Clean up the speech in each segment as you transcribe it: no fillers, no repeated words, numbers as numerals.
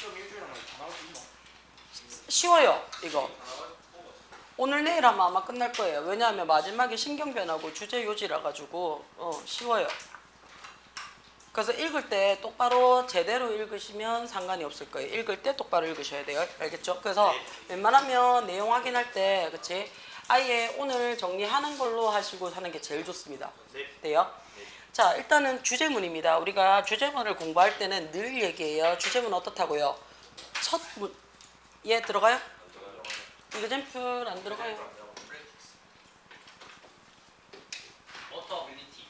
시험 일주일 하면 다 나올 수 있나? 쉬워요. 이거 오늘 내일 하면 아마 끝날 거예요. 왜냐하면 마지막에 신경변하고 주제 요지라 가지고 쉬워요. 그래서 읽을 때 똑바로 제대로 읽으시면 상관이 없을 거예요. 읽을 때 똑바로 읽으셔야 돼요. 알겠죠? 그래서 웬만하면 내용 확인할 때 그치? 아예 오늘 정리하는 걸로 하시고 하는 게 제일 좋습니다. 돼요? 자, 일단은 주제문입니다. 우리가 주제문을 공부할 때는 늘 얘기해요. 주제문 어떻다고요? 첫 문. 얘 들어가요? 이그젠플 안 들어가요? 어터빌리티.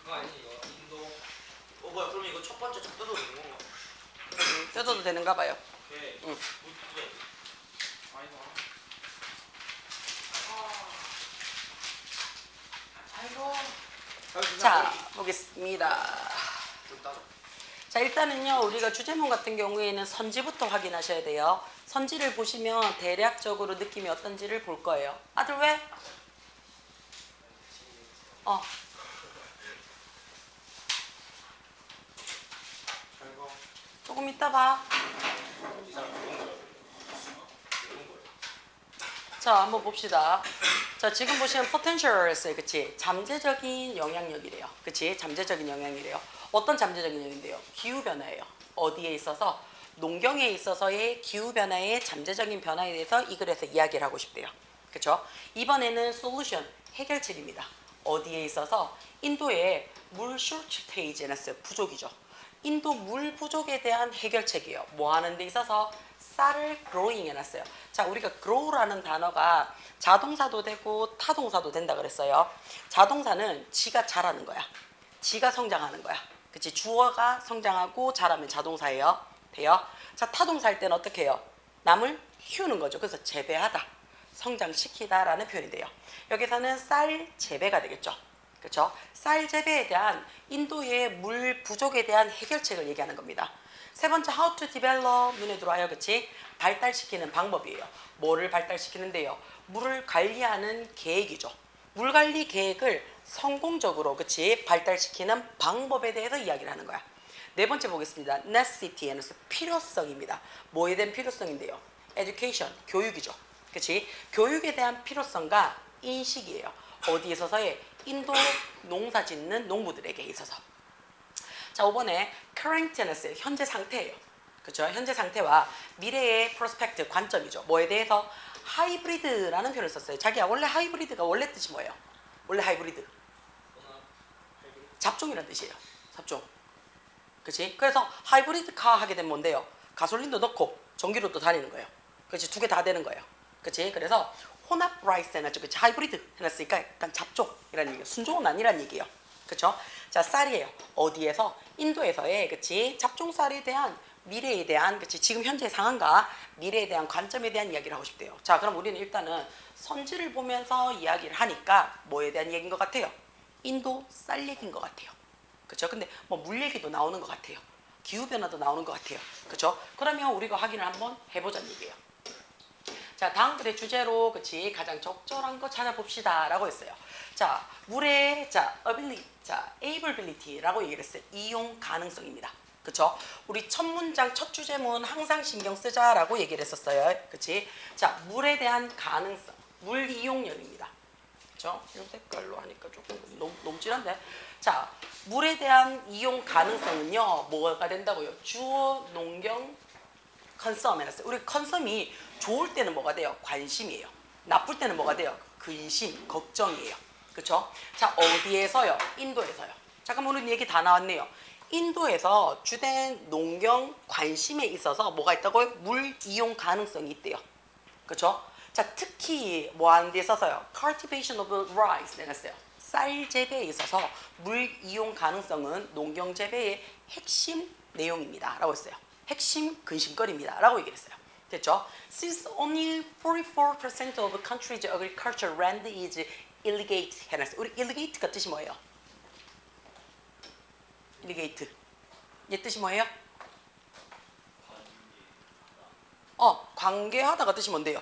그거 아니지 이거 인도. 뭐야 그럼 이거 첫 번째 적 뜯어도 되는 건가? 뜯어도 되는가 봐요. 오케이. 응. 아이고. 아이고. 자, 보겠습니다. 좀 따져. 자, 일단은요, 우리가 주제문 같은 경우에는 선지부터 확인하셔야 돼요. 선지를 보시면 대략적으로 느낌이 어떤지를 볼 거예요. 아들 왜? 아이고. 조금 이따 봐. 자, 한번 봅시다. 자, 지금 보시면 potential 했어요. 그치? 잠재적인 영향력이래요. 그치? 잠재적인 영향이래요. 어떤 잠재적인 영향인데요? 기후변화예요. 어디에 있어서? 농경에 있어서의 기후변화의 잠재적인 변화에 대해서 이 글에서 이야기를 하고 싶대요. 그쵸? 이번에는 solution, 해결책입니다. 어디에 있어서? 인도의 물 shortage 해놨어요. 부족이죠. 인도 물 부족에 대한 해결책이에요. 뭐 하는 데 있어서? 쌀을 growing 해놨어요. 자, 우리가 grow라는 단어가 자동사도 되고 타동사도 된다 그랬어요. 자동사는 지가 자라는 거야. 지가 성장하는 거야. 그치? 주어가 성장하고 자라면 자동사예요. 돼요? 자, 타동사 할 때는 어떻게 해요? 남을 키우는 거죠. 그래서 재배하다, 성장시키다 라는 표현이 돼요. 여기서는 쌀 재배가 되겠죠. 그렇죠? 쌀 재배에 대한 인도의 물 부족에 대한 해결책을 얘기하는 겁니다. 세 번째, how to develop 눈에 들어와요. 그치? 발달시키는 방법이에요. 뭐를 발달시키는데요? 물을 관리하는 계획이죠. 물 관리 계획을 성공적으로 그치? 발달시키는 방법에 대해서 이야기를 하는 거야. 네 번째 보겠습니다. necessity에는 필요성입니다. 뭐에 대한 필요성인데요? education, 교육이죠. 그치? 교육에 대한 필요성과 인식이에요. 어디에 있어서의? 인도 농사 짓는 농부들에게 있어서. 자, 5번에 current는 현재 상태예요. 그렇죠? 현재 상태와 미래의 프로스펙트, 관점이죠. 뭐에 대해서? 하이브리드라는 표현을 썼어요. 자기야, 원래 하이브리드가 원래 뜻이 뭐예요? 원래 하이브리드. 잡종이라는 뜻이에요. 잡종. 그렇지? 그래서 하이브리드 카 하게 되면 뭔데요? 가솔린도 넣고 전기로도 다니는 거예요. 그렇지? 두 개 다 되는 거예요. 그렇지? 그래서 혼합 라이스 해놨죠. 그렇지? 하이브리드 해놨으니까 약간 잡종이라는 얘기예요. 순종은 아니란 얘기예요. 그렇죠? 자, 쌀이에요. 어디에서? 인도에서의 그렇지? 잡종쌀에 대한 미래에 대한 그렇지? 지금 현재 상황과 미래에 대한 관점에 대한 이야기를 하고 싶대요. 자, 그럼 우리는 일단은 선지를 보면서 이야기를 하니까 뭐에 대한 얘기인 것 같아요? 인도 쌀 얘기인 것 같아요. 그렇죠? 근데 뭐 물 얘기도 나오는 것 같아요. 기후 변화도 나오는 것 같아요. 그렇죠? 그러면 우리가 확인을 한번 해보자는 얘기예요. 자, 다음 글의 주제로 그치 가장 적절한 거 찾아봅시다라고 했어요. 자, 물의 ability, ability라고 얘기를 했어요. 이용 가능성입니다. 그쵸? 우리 첫 문장, 첫 주제문 항상 신경 쓰자라고 얘기를 했었어요. 그치? 자, 물에 대한 가능성, 물 이용량입니다. 그쵸? 이런 색깔로 하니까 조금 너무 진한데. 자, 물에 대한 이용 가능성은요, 뭐가 된다고요? 주어, 농경, 컨섬 해놨어요. 우리 컨섬이 좋을 때는 뭐가 돼요? 관심이에요. 나쁠 때는 뭐가 돼요? 근심, 걱정이에요. 그쵸? 자, 어디에서요? 인도에서요. 잠깐만, 오늘 얘기 다 나왔네요. 인도에서 주된 농경 관심에 있어서 뭐가 있다고요? 물 이용 가능성이 있대요. 그쵸? 자, 특히 뭐 하는 데 있어서요? cultivation of rice 내놨어요. 쌀 재배에 있어서 물 이용 가능성은 농경 재배의 핵심 내용입니다. 라고 했어요. 핵심 근심거리입니다. 라고 얘기를 했어요. 됐죠? Since only 44% of the country's agricultural land is irrigate 해놨어요. 우리 irrigate가 뜻이 뭐예요? irrigate. 얘 뜻이 뭐예요? 관계하다가 뜻이 뭔데요?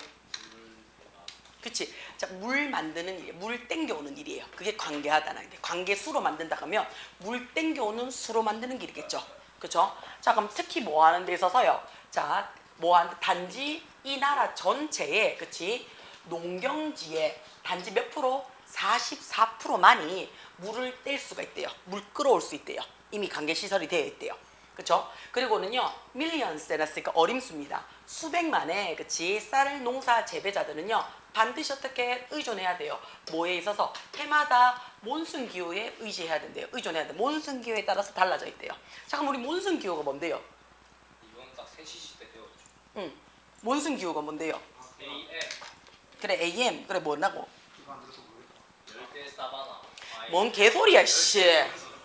그치? 자, 자, 물 만드는 일, 물 땡겨오는 일이에요. 그게 관계하다는 게 관계수로 만든다 하면 물 땡겨오는 수로 만드는 길이겠죠. 그렇죠? 자, 그럼 특히 뭐 하는 데 있어서요. 자, 뭐 하는 단지 이 나라 전체에 그치 농경지에 단지 몇 프로? 44%만이 물을 뗄 수가 있대요. 물 끌어올 수 있대요. 이미 관계 시설이 되어 있대요. 그렇죠? 그리고는요, 밀리언스 해놨으니까 어림수입니다. 수백만의 그치 쌀 농사 재배자들은요 반드시 어떻게 의존해야 돼요. 뭐에 있어서 해마다 몬순 기후에 의지해야 된대요. 의존해야 돼. 몬순 기후에 따라서 달라져 있대요. 자, 그럼 우리 몬순 기후가 뭔데요? 이건 딱 3시 때 배웠죠. 응. 몬순 기후가 뭔데요? AM 그래 AM 그래 뭐라고? 열대 사바나. 뭔 개소리야 씨.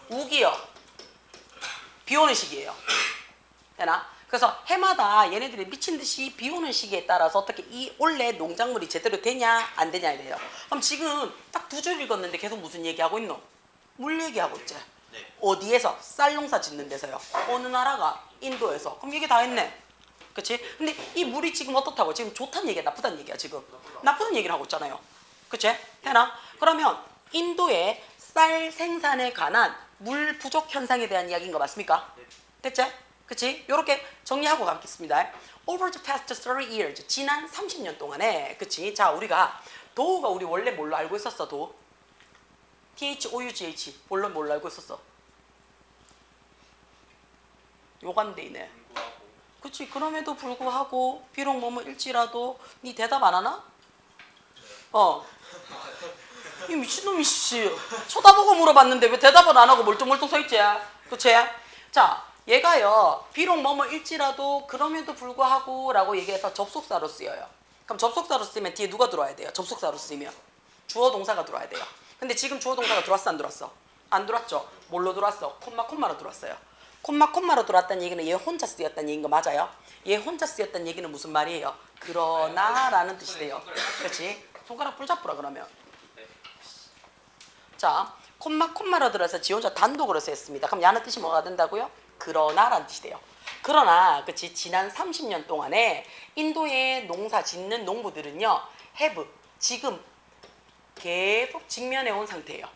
우기요. 비 오는 시기예요. 되나? 그래서 해마다 얘네들이 미친 듯이 비 오는 시기에 따라서 어떻게 이 원래 농작물이 제대로 되냐 안 되냐에 대해요. 그럼 지금 딱 2줄 읽었는데 계속 무슨 얘기하고 있노? 물 얘기하고 있지. 네. 어디에서? 쌀 농사 짓는 데서요. 어느 나라가? 인도에서. 그럼 얘기 다 했네. 그치? 근데 이 물이 지금 어떻다고? 지금 좋다는 얘기야 나쁘다는 얘기야 지금? 나쁘다는 얘기를 하고 있잖아요. 그치? 되나? 그러면 인도의 쌀 생산에 관한 물 부족 현상에 대한 이야기인 거 맞습니까? 됐지? 그치? 요렇게 정리하고 가겠습니다. Over the past 30 years, 지난 30년 동안에, 그치? 자, 우리가 도우가 우리 원래 뭘로 알고 있었어, 도우? THOUGH, 원래 뭘로 알고 있었어? 요간데이네. 불구하고 그치? 그럼에도 불구하고 비록 뭐일지라도 니 대답 안 하나? 이 미친놈이 씨 쳐다보고 물어봤는데 왜 대답을 안 하고 멀뚱멀뚱 서 있지? 그치? 자, 얘가요 비록 뭐일지라도 그럼에도 불구하고 라고 얘기해서 접속사로 쓰여요. 그럼 접속사로 쓰면 뒤에 누가 들어와야 돼요? 접속사로 쓰면 주어 동사가 들어와야 돼요. 근데 지금 주어 동사가 들어왔어 안 들어왔어? 안 들어왔죠? 뭘로 들어왔어? 콤마로 들어왔어요. 콤마로 들어왔다는 얘기는 얘 혼자 쓰였다는 얘기인 거 맞아요? 얘 혼자 쓰였다는 얘기는 무슨 말이에요? 그러나 라는 뜻이 돼요. 그렇지? 손가락 풀잡으라 그러면. 자, 콤마로 들어서 지 혼자 단독으로 쓰였습니다. 그럼 야는 뜻이 뭐가 된다고요? 그러나 라는 뜻이 돼요. 그러나 그치 지난 30년 동안에 인도의 농사 짓는 농부들은요 have 지금 계속 직면해 온 상태예요.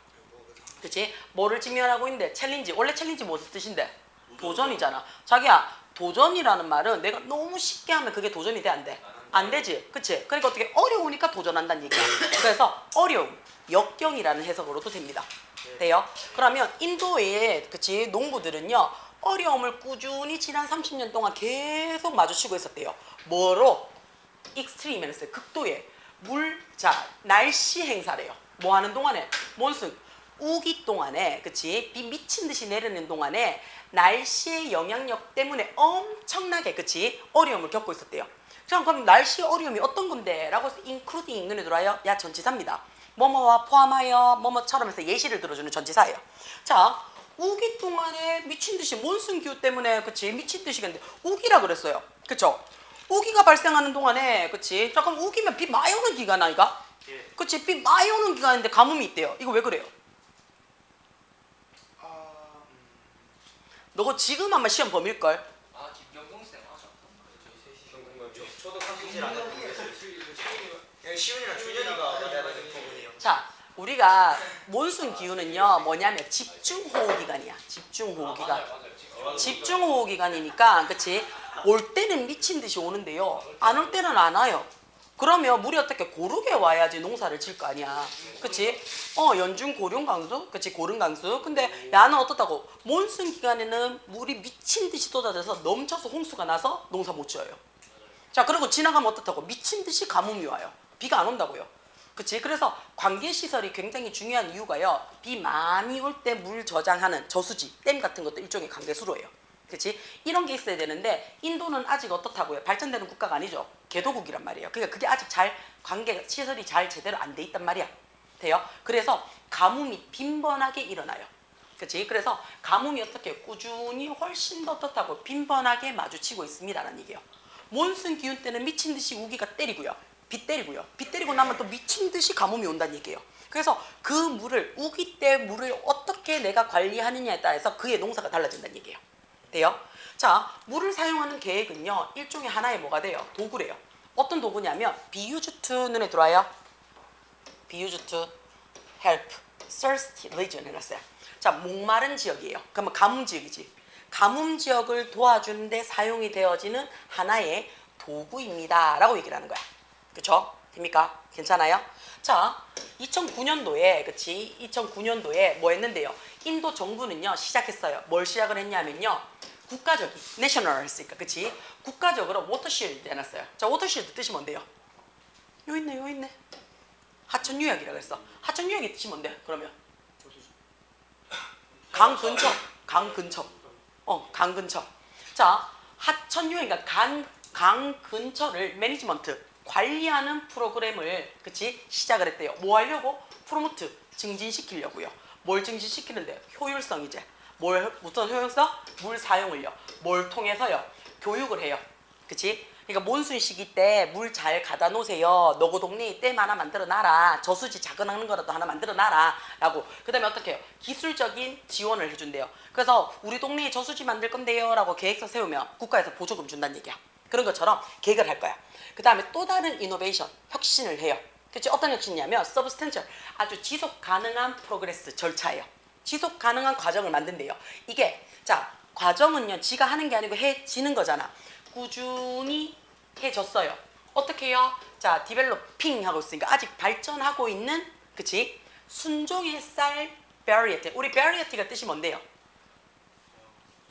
그치? 뭐를 직면하고 있는데 챌린지 원래 챌린지 무슨 뜻인데? 도전이잖아. 자기야 도전이라는 말은 내가 너무 쉽게 하면 그게 도전이 돼 안 돼? 안 되지. 그치? 그러니까 어떻게 어려우니까 도전한다는 얘기야. 그래서 어려움, 역경이라는 해석으로도 됩니다. 돼요? 그러면 인도의 그치 농부들은요 어려움을 꾸준히 지난 30년 동안 계속 마주치고 있었대요. 뭐로? 익스트림에서 극도의 자 날씨 행사래요. 뭐 하는 동안에? 몬순 우기 동안에 그치 비 미친 듯이 내리는 동안에 날씨의 영향력 때문에 엄청나게 그치 어려움을 겪고 있었대요. 자, 그럼 날씨 어려움이 어떤 건데? 라고 해서 including 눈에 들어와요. 야 전치사입니다. 뭐뭐와 포함하여 뭐뭐처럼 해서 예시를 들어주는 전치사예요. 자, 우기 동안에 미친 듯이 몬순 기후 때문에 그치 미친 듯이 근데 우기라 그랬어요. 그쵸? 우기가 발생하는 동안에 그치 잠깐 우기면 비 많이 오는 기간 아이가? 예. 그치 비 많이 오는 기간인데 가뭄이 있대요. 이거 왜 그래요? 너가 지금 아마 시험 범일걸? 아 김경동 쌤 맞아. 저도 상식질 안 했는데 그냥 시훈이랑 준현이가 내가 부분이에요. 자, 우리가 몬순 기후는요 뭐냐면 집중호우 기간이야. 집중호우 기간. 맞아요. 집중호우 기간이니까 그치 올 때는 미친 듯이 오는데요 안 올 때는 안 와요. 그러면 물이 어떻게 고르게 와야지 농사를 질 거 아니야. 그치? 연중 고륜 강수? 그치 고른 강수. 근데 야는 어떻다고? 몬순 기간에는 물이 미친 듯이 쏟아져서 넘쳐서 홍수가 나서 농사 못 지어요. 자, 그리고 지나가면 어떻다고? 미친 듯이 가뭄이 와요. 비가 안 온다고요. 그치? 그래서 관계시설이 굉장히 중요한 이유가요. 비 많이 올 때 물 저장하는 저수지, 댐 같은 것도 일종의 관계수로예요. 그치? 이런 게 있어야 되는데 인도는 아직 어떻다고요? 발전되는 국가가 아니죠. 개도국이란 말이에요. 그러니까 그게 아직 관계 시설이 잘 제대로 안 돼 있단 말이야. 돼요? 그래서 가뭄이 빈번하게 일어나요. 그치? 그래서 가뭄이 어떻게 꾸준히 훨씬 더 어떻다고 빈번하게 마주치고 있습니다라는 얘기예요. 몬순 기운 때는 미친 듯이 우기가 때리고요. 비 때리고요. 비 때리고 나면 또 미친 듯이 가뭄이 온다는 얘기예요. 그래서 그 물을 우기 때 물을 어떻게 내가 관리하느냐에 따라서 그의 농사가 달라진다는 얘기예요. 돼요? 자, 물을 사용하는 계획은요. 일종의 하나의 뭐가 돼요? 도구래요. 어떤 도구냐면 비유주투 눈에 들어와요? be used to help thirsty region 해놨어요. 자, 목마른 지역이에요. 그러면 가뭄 지역이지. 가뭄 지역을 도와주는데 사용이 되어지는 하나의 도구입니다. 라고 얘기를 하는 거야. 그쵸? 됩니까? 괜찮아요? 자, 2009년도에, 그치? 2009년도에 뭐 했는데요? 인도 정부는요, 시작했어요. 뭘 시작을 했냐면요. 국가적인, 내셔널 했으니까, 그치? 국가적으로 워터쉴드 해놨어요. 자, 워터쉴드 뜻이 뭔데요? 요 있네, 요 있네. 하천유역이라고 했어. 하천유역의 뜻이 뭔데? 그러면? 강 근처, 강 근처. 강 근처. 자, 하천유역, 그러니까 강 근처를 매니지먼트, 관리하는 프로그램을, 그치? 시작을 했대요. 뭐 하려고? 프로모트, 증진시키려고요. 뭘 증진시키는데? 효율성이제. 무슨 효율성? 물 사용을요. 뭘 통해서요? 교육을 해요. 그치? 그러니까 몬순 시기 때 물 잘 가다 놓으세요. 너고 동네에 댐 하나 만들어 놔라. 저수지 작은 거라도 하나 만들어 놔라. 라고. 그 다음에 어떻게 해요? 기술적인 지원을 해준대요. 그래서 우리 동네에 저수지 만들 건데요. 라고 계획서 세우면 국가에서 보조금 준다는 얘기야. 그런 것처럼 계획을 할 거야. 그 다음에 또 다른 이노베이션, 혁신을 해요. 그치? 어떤 혁신이냐면 서브스텐셜, 아주 지속 가능한 프로그레스 절차예요. 지속 가능한 과정을 만든대요. 이게 자, 과정은요, 지가 하는 게 아니고 해지는 거잖아. 꾸준히 해줬어요. 어떻게 해요? 자, 디벨로핑 하고 있으니까 아직 발전하고 있는, 그치? 순종의 쌀 베리에티. 우리 베리에티가 뜻이 뭔데요?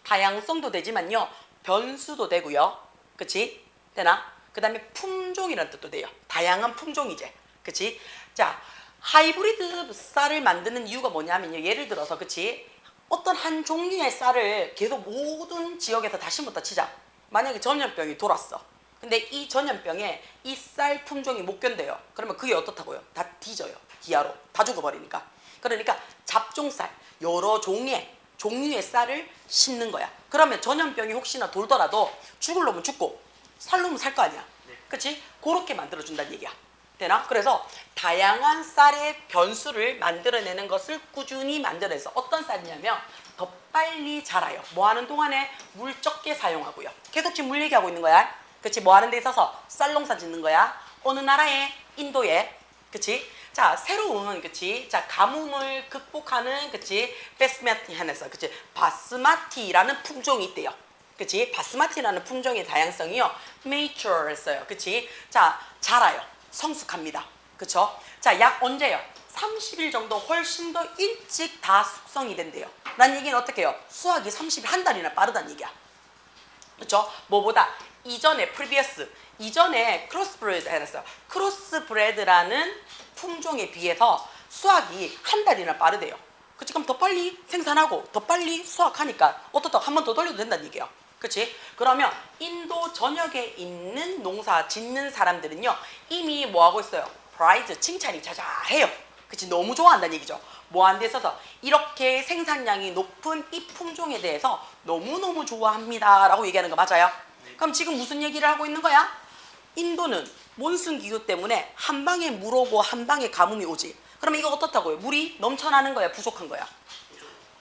다양성도 되지만요, 변수도 되고요. 그치? 되나? 그 다음에 품종이라는 뜻도 돼요. 다양한 품종이제. 그치? 자, 하이브리드 쌀을 만드는 이유가 뭐냐면요. 예를 들어서, 그치? 어떤 한 종류의 쌀을 계속 모든 지역에서 다 심었다 치자. 만약에 전염병이 돌았어. 근데 이 전염병에 이 쌀 품종이 못 견뎌요. 그러면 그게 어떻다고요? 다 뒤져요. 기아로. 다 죽어버리니까. 그러니까 잡종쌀, 여러 종류의 쌀을 심는 거야. 그러면 전염병이 혹시나 돌더라도 죽을 놈은 죽고 살 놈은 살 거 아니야. 그치? 그렇게 만들어준다는 얘기야. 되나? 그래서 다양한 쌀의 변수를 만들어내는 것을 꾸준히 만들어내서 어떤 쌀이냐면 더 빨리 자라요. 뭐 하는 동안에 물 적게 사용하고요. 계속 지금 물 얘기하고 있는 거야. 그치? 뭐 하는 데 있어서 쌀 농사 짓는 거야. 어느 나라에? 인도에. 그치? 자, 새로운, 그치? 자, 가뭄을 극복하는, 그치? 베스마티 하면서, 그치? 바스마티라는 품종이 있대요. 그치? 바스마티라는 품종의 다양성이요, mature 했어요. 그치? 자, 자라요. 성숙합니다. 그쵸? 자, 약 언제요? 30일 정도 훨씬 더 일찍 다 숙성이 된대요. 라는 얘기는 어떻게 해요? 수확이 30일, 한 달이나 빠르다는 얘기야. 그쵸? 뭐보다 이전에 previous, 이전에 크로스브레드 해놨어요. 크로스브레드라는 품종에 비해서 수확이 한 달이나 빠르대요. 그치? 그럼 더 빨리 생산하고 더 빨리 수확하니까 어떻다 한 번 더 돌려도 된다는 얘기예요. 그치? 그러면 인도 전역에 있는 농사 짓는 사람들은요, 이미 뭐 하고 있어요? 프라이드, 칭찬이 자자해요. 그치? 너무 좋아한다는 얘기죠. 뭐 하는 데 있어서 이렇게 생산량이 높은 이 품종에 대해서 너무너무 좋아합니다. 라고 얘기하는 거 맞아요? 그럼 지금 무슨 얘기를 하고 있는 거야? 인도는 몬순 기후 때문에 한 방에 물 오고 한 방에 가뭄이 오지. 그러면 이거 어떻다고요? 물이 넘쳐나는 거야? 부족한 거야?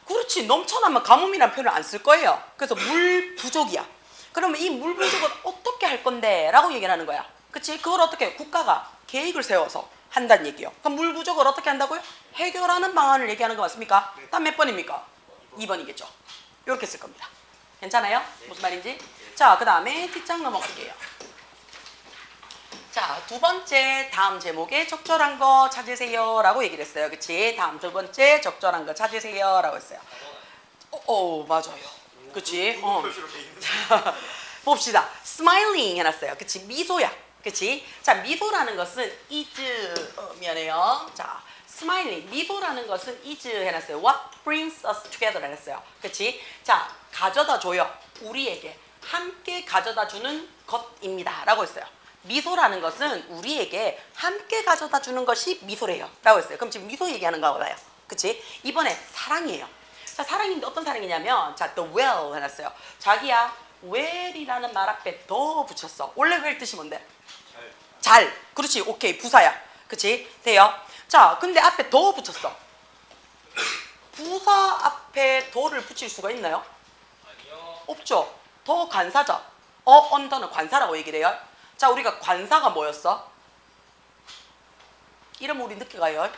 그렇지. 넘쳐나면 가뭄이라는 표현을 안 쓸 거예요. 그래서 물 부족이야. 그러면 이 물 부족을 어떻게 할 건데? 라고 얘기를 하는 거야. 그치? 그걸 어떻게 국가가 계획을 세워서 한다는 얘기예요. 그럼 물 부족을 어떻게 한다고요? 해결하는 방안을 얘기하는 거 맞습니까? 다음 몇 번입니까? 2번이겠죠. 이렇게 쓸 겁니다. 괜찮아요? 무슨 말인지? 자, 그 다음에 뒷장 넘어갈게요. 자, 두 번째 다음 제목에 적절한 거 찾으세요 라고 얘기를 했어요. 그치? 다음 두 번째 적절한 거 찾으세요 라고 했어요. 맞아요. 그치? 자, 봅시다. smiling 해놨어요. 그치? 미소야. 그치? 자, 미소라는 것은 is, 미안해요. 자, smiling, 미소라는 것은 is 해놨어요. What brings us together 해놨어요. 그치? 자, 가져다 줘요. 우리에게 함께 가져다 주는 것입니다. 라고 했어요. 미소라는 것은 우리에게 함께 가져다 주는 것이 미소래요. 라고 했어요. 그럼 지금 미소 얘기하는 거 봐요. 그치? 이번에 사랑이에요. 자, 사랑인데 어떤 사랑이냐면, 자, the well 해놨어요. 자기야, well이라는 말 앞에 더 붙였어. 원래 well 뜻이 뭔데? 잘. 그렇지. 오케이. 부사야. 그치? 돼요? 자, 근데 앞에 더 붙였어. 부사 앞에 더를 붙일 수가 있나요? 아니요. 없죠. 더 관사죠. 언더는 관사라고 얘기를 해요. 자, 우리가 관사가 뭐였어? 이러면 우리 늦게 가요.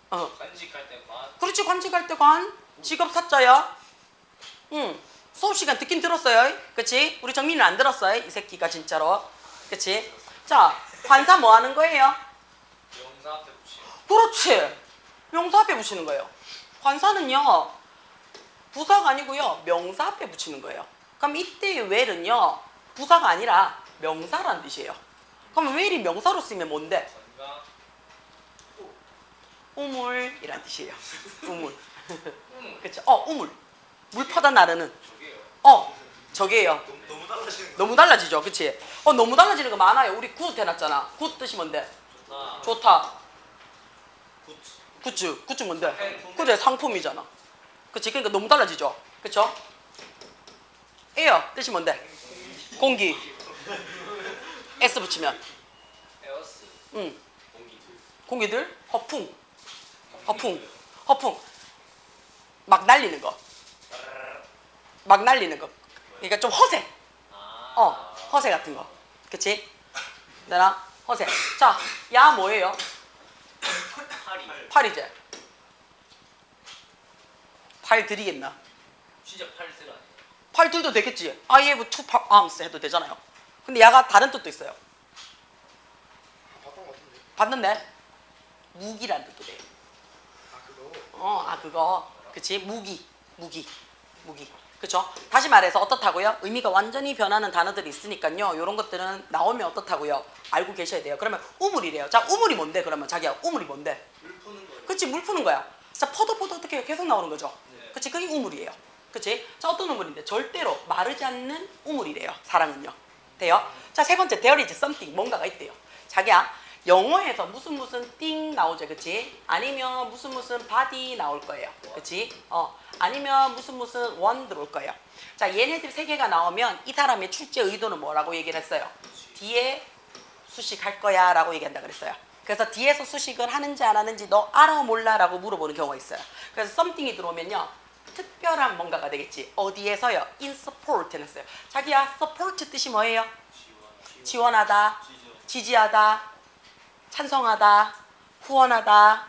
간직할 때 관. 그렇지, 관직할 때 관. 직업 사자야. 응. 수업 시간 듣긴 들었어요. 그치? 우리 정민이는 안 들었어요. 이 새끼가 진짜로. 그치? 자, 관사 뭐 하는 거예요? 명사 앞에 붙이는. 그렇지. 명사 앞에 붙이는 거예요. 관사는요, 부사가 아니고요, 명사 앞에 붙이는 거예요. 그럼 이때의 where는요, 부사가 아니라 명사라는 뜻이에요. 그럼 where이 명사로 쓰면 뭔데? 건강. 우물이란 뜻이에요. 우물. 그쵸. 그쵸? 우물. 물 퍼다 나르는. 저게요. 저게요. 너무 달라지는 거. 너무 달라지죠, 그치? 너무 달라지는 거 많아요. 우리 굿 해놨잖아. 굿 뜻이 뭔데? 좋다. 좋다. 굿. 굿즈. 굿즈 뭔데? 상품. 그래, 상품이잖아. 그치? 그러니까 너무 달라지죠, 그쵸? 에어 뜻이 뭔데? 공기. S 붙이면. 에어스. 응. 공기들. 공기들. 허풍. 허풍. 막 날리는 거. 막 날리는 거. 그러니까 좀 허세. 허세 같은 거. 그치? 되나? 허세. 자, 야 뭐예요? 팔이. 팔이제. 팔 드리겠나? 진짜 팔들 아니에요? 팔 들도 되겠지. I have two arms 해도 되잖아요. 근데 야가 다른 뜻도 있어요. 봤던 거 같은데. 봤는데? 무기란 뜻도 돼요. 아 그거. 그거. 그치? 무기. 그쵸? 다시 말해서 어떻다고요? 의미가 완전히 변하는 단어들이 있으니까요. 이런 것들은 나오면 어떻다고요? 알고 계셔야 돼요. 그러면 우물이래요. 자, 우물이 뭔데? 그러면 자기야, 우물이 뭔데? 물 푸는 거. 그치? 물 푸는 거야. 자, 포도 어떻게 계속 나오는 거죠? 네. 그치? 그게 우물이에요. 그치? 자, 어떤 우물인데? 절대로 마르지 않는 우물이래요. 사랑은요. 돼요? 자, 세 번째, there is something. 뭔가가 있대요. 자기야, 영어에서 무슨 띵 나오죠. 그치? 아니면 무슨 body 나올 거예요. 그치? 아니면 무슨 one 들어올 거예요. 자, 얘네들 세 개가 나오면 이 사람의 출제 의도는 뭐라고 얘기를 했어요? 뒤에 수식할 거야 라고 얘기한다 그랬어요. 그래서 뒤에서 수식을 하는지 안 하는지 너 알아 몰라 라고 물어보는 경우가 있어요. 그래서 something이 들어오면요, 특별한 뭔가가 되겠지. 어디에서요? in support 했어요. 자기야, support 뜻이 뭐예요? 지원하다, 지지하다, 찬성하다, 후원하다,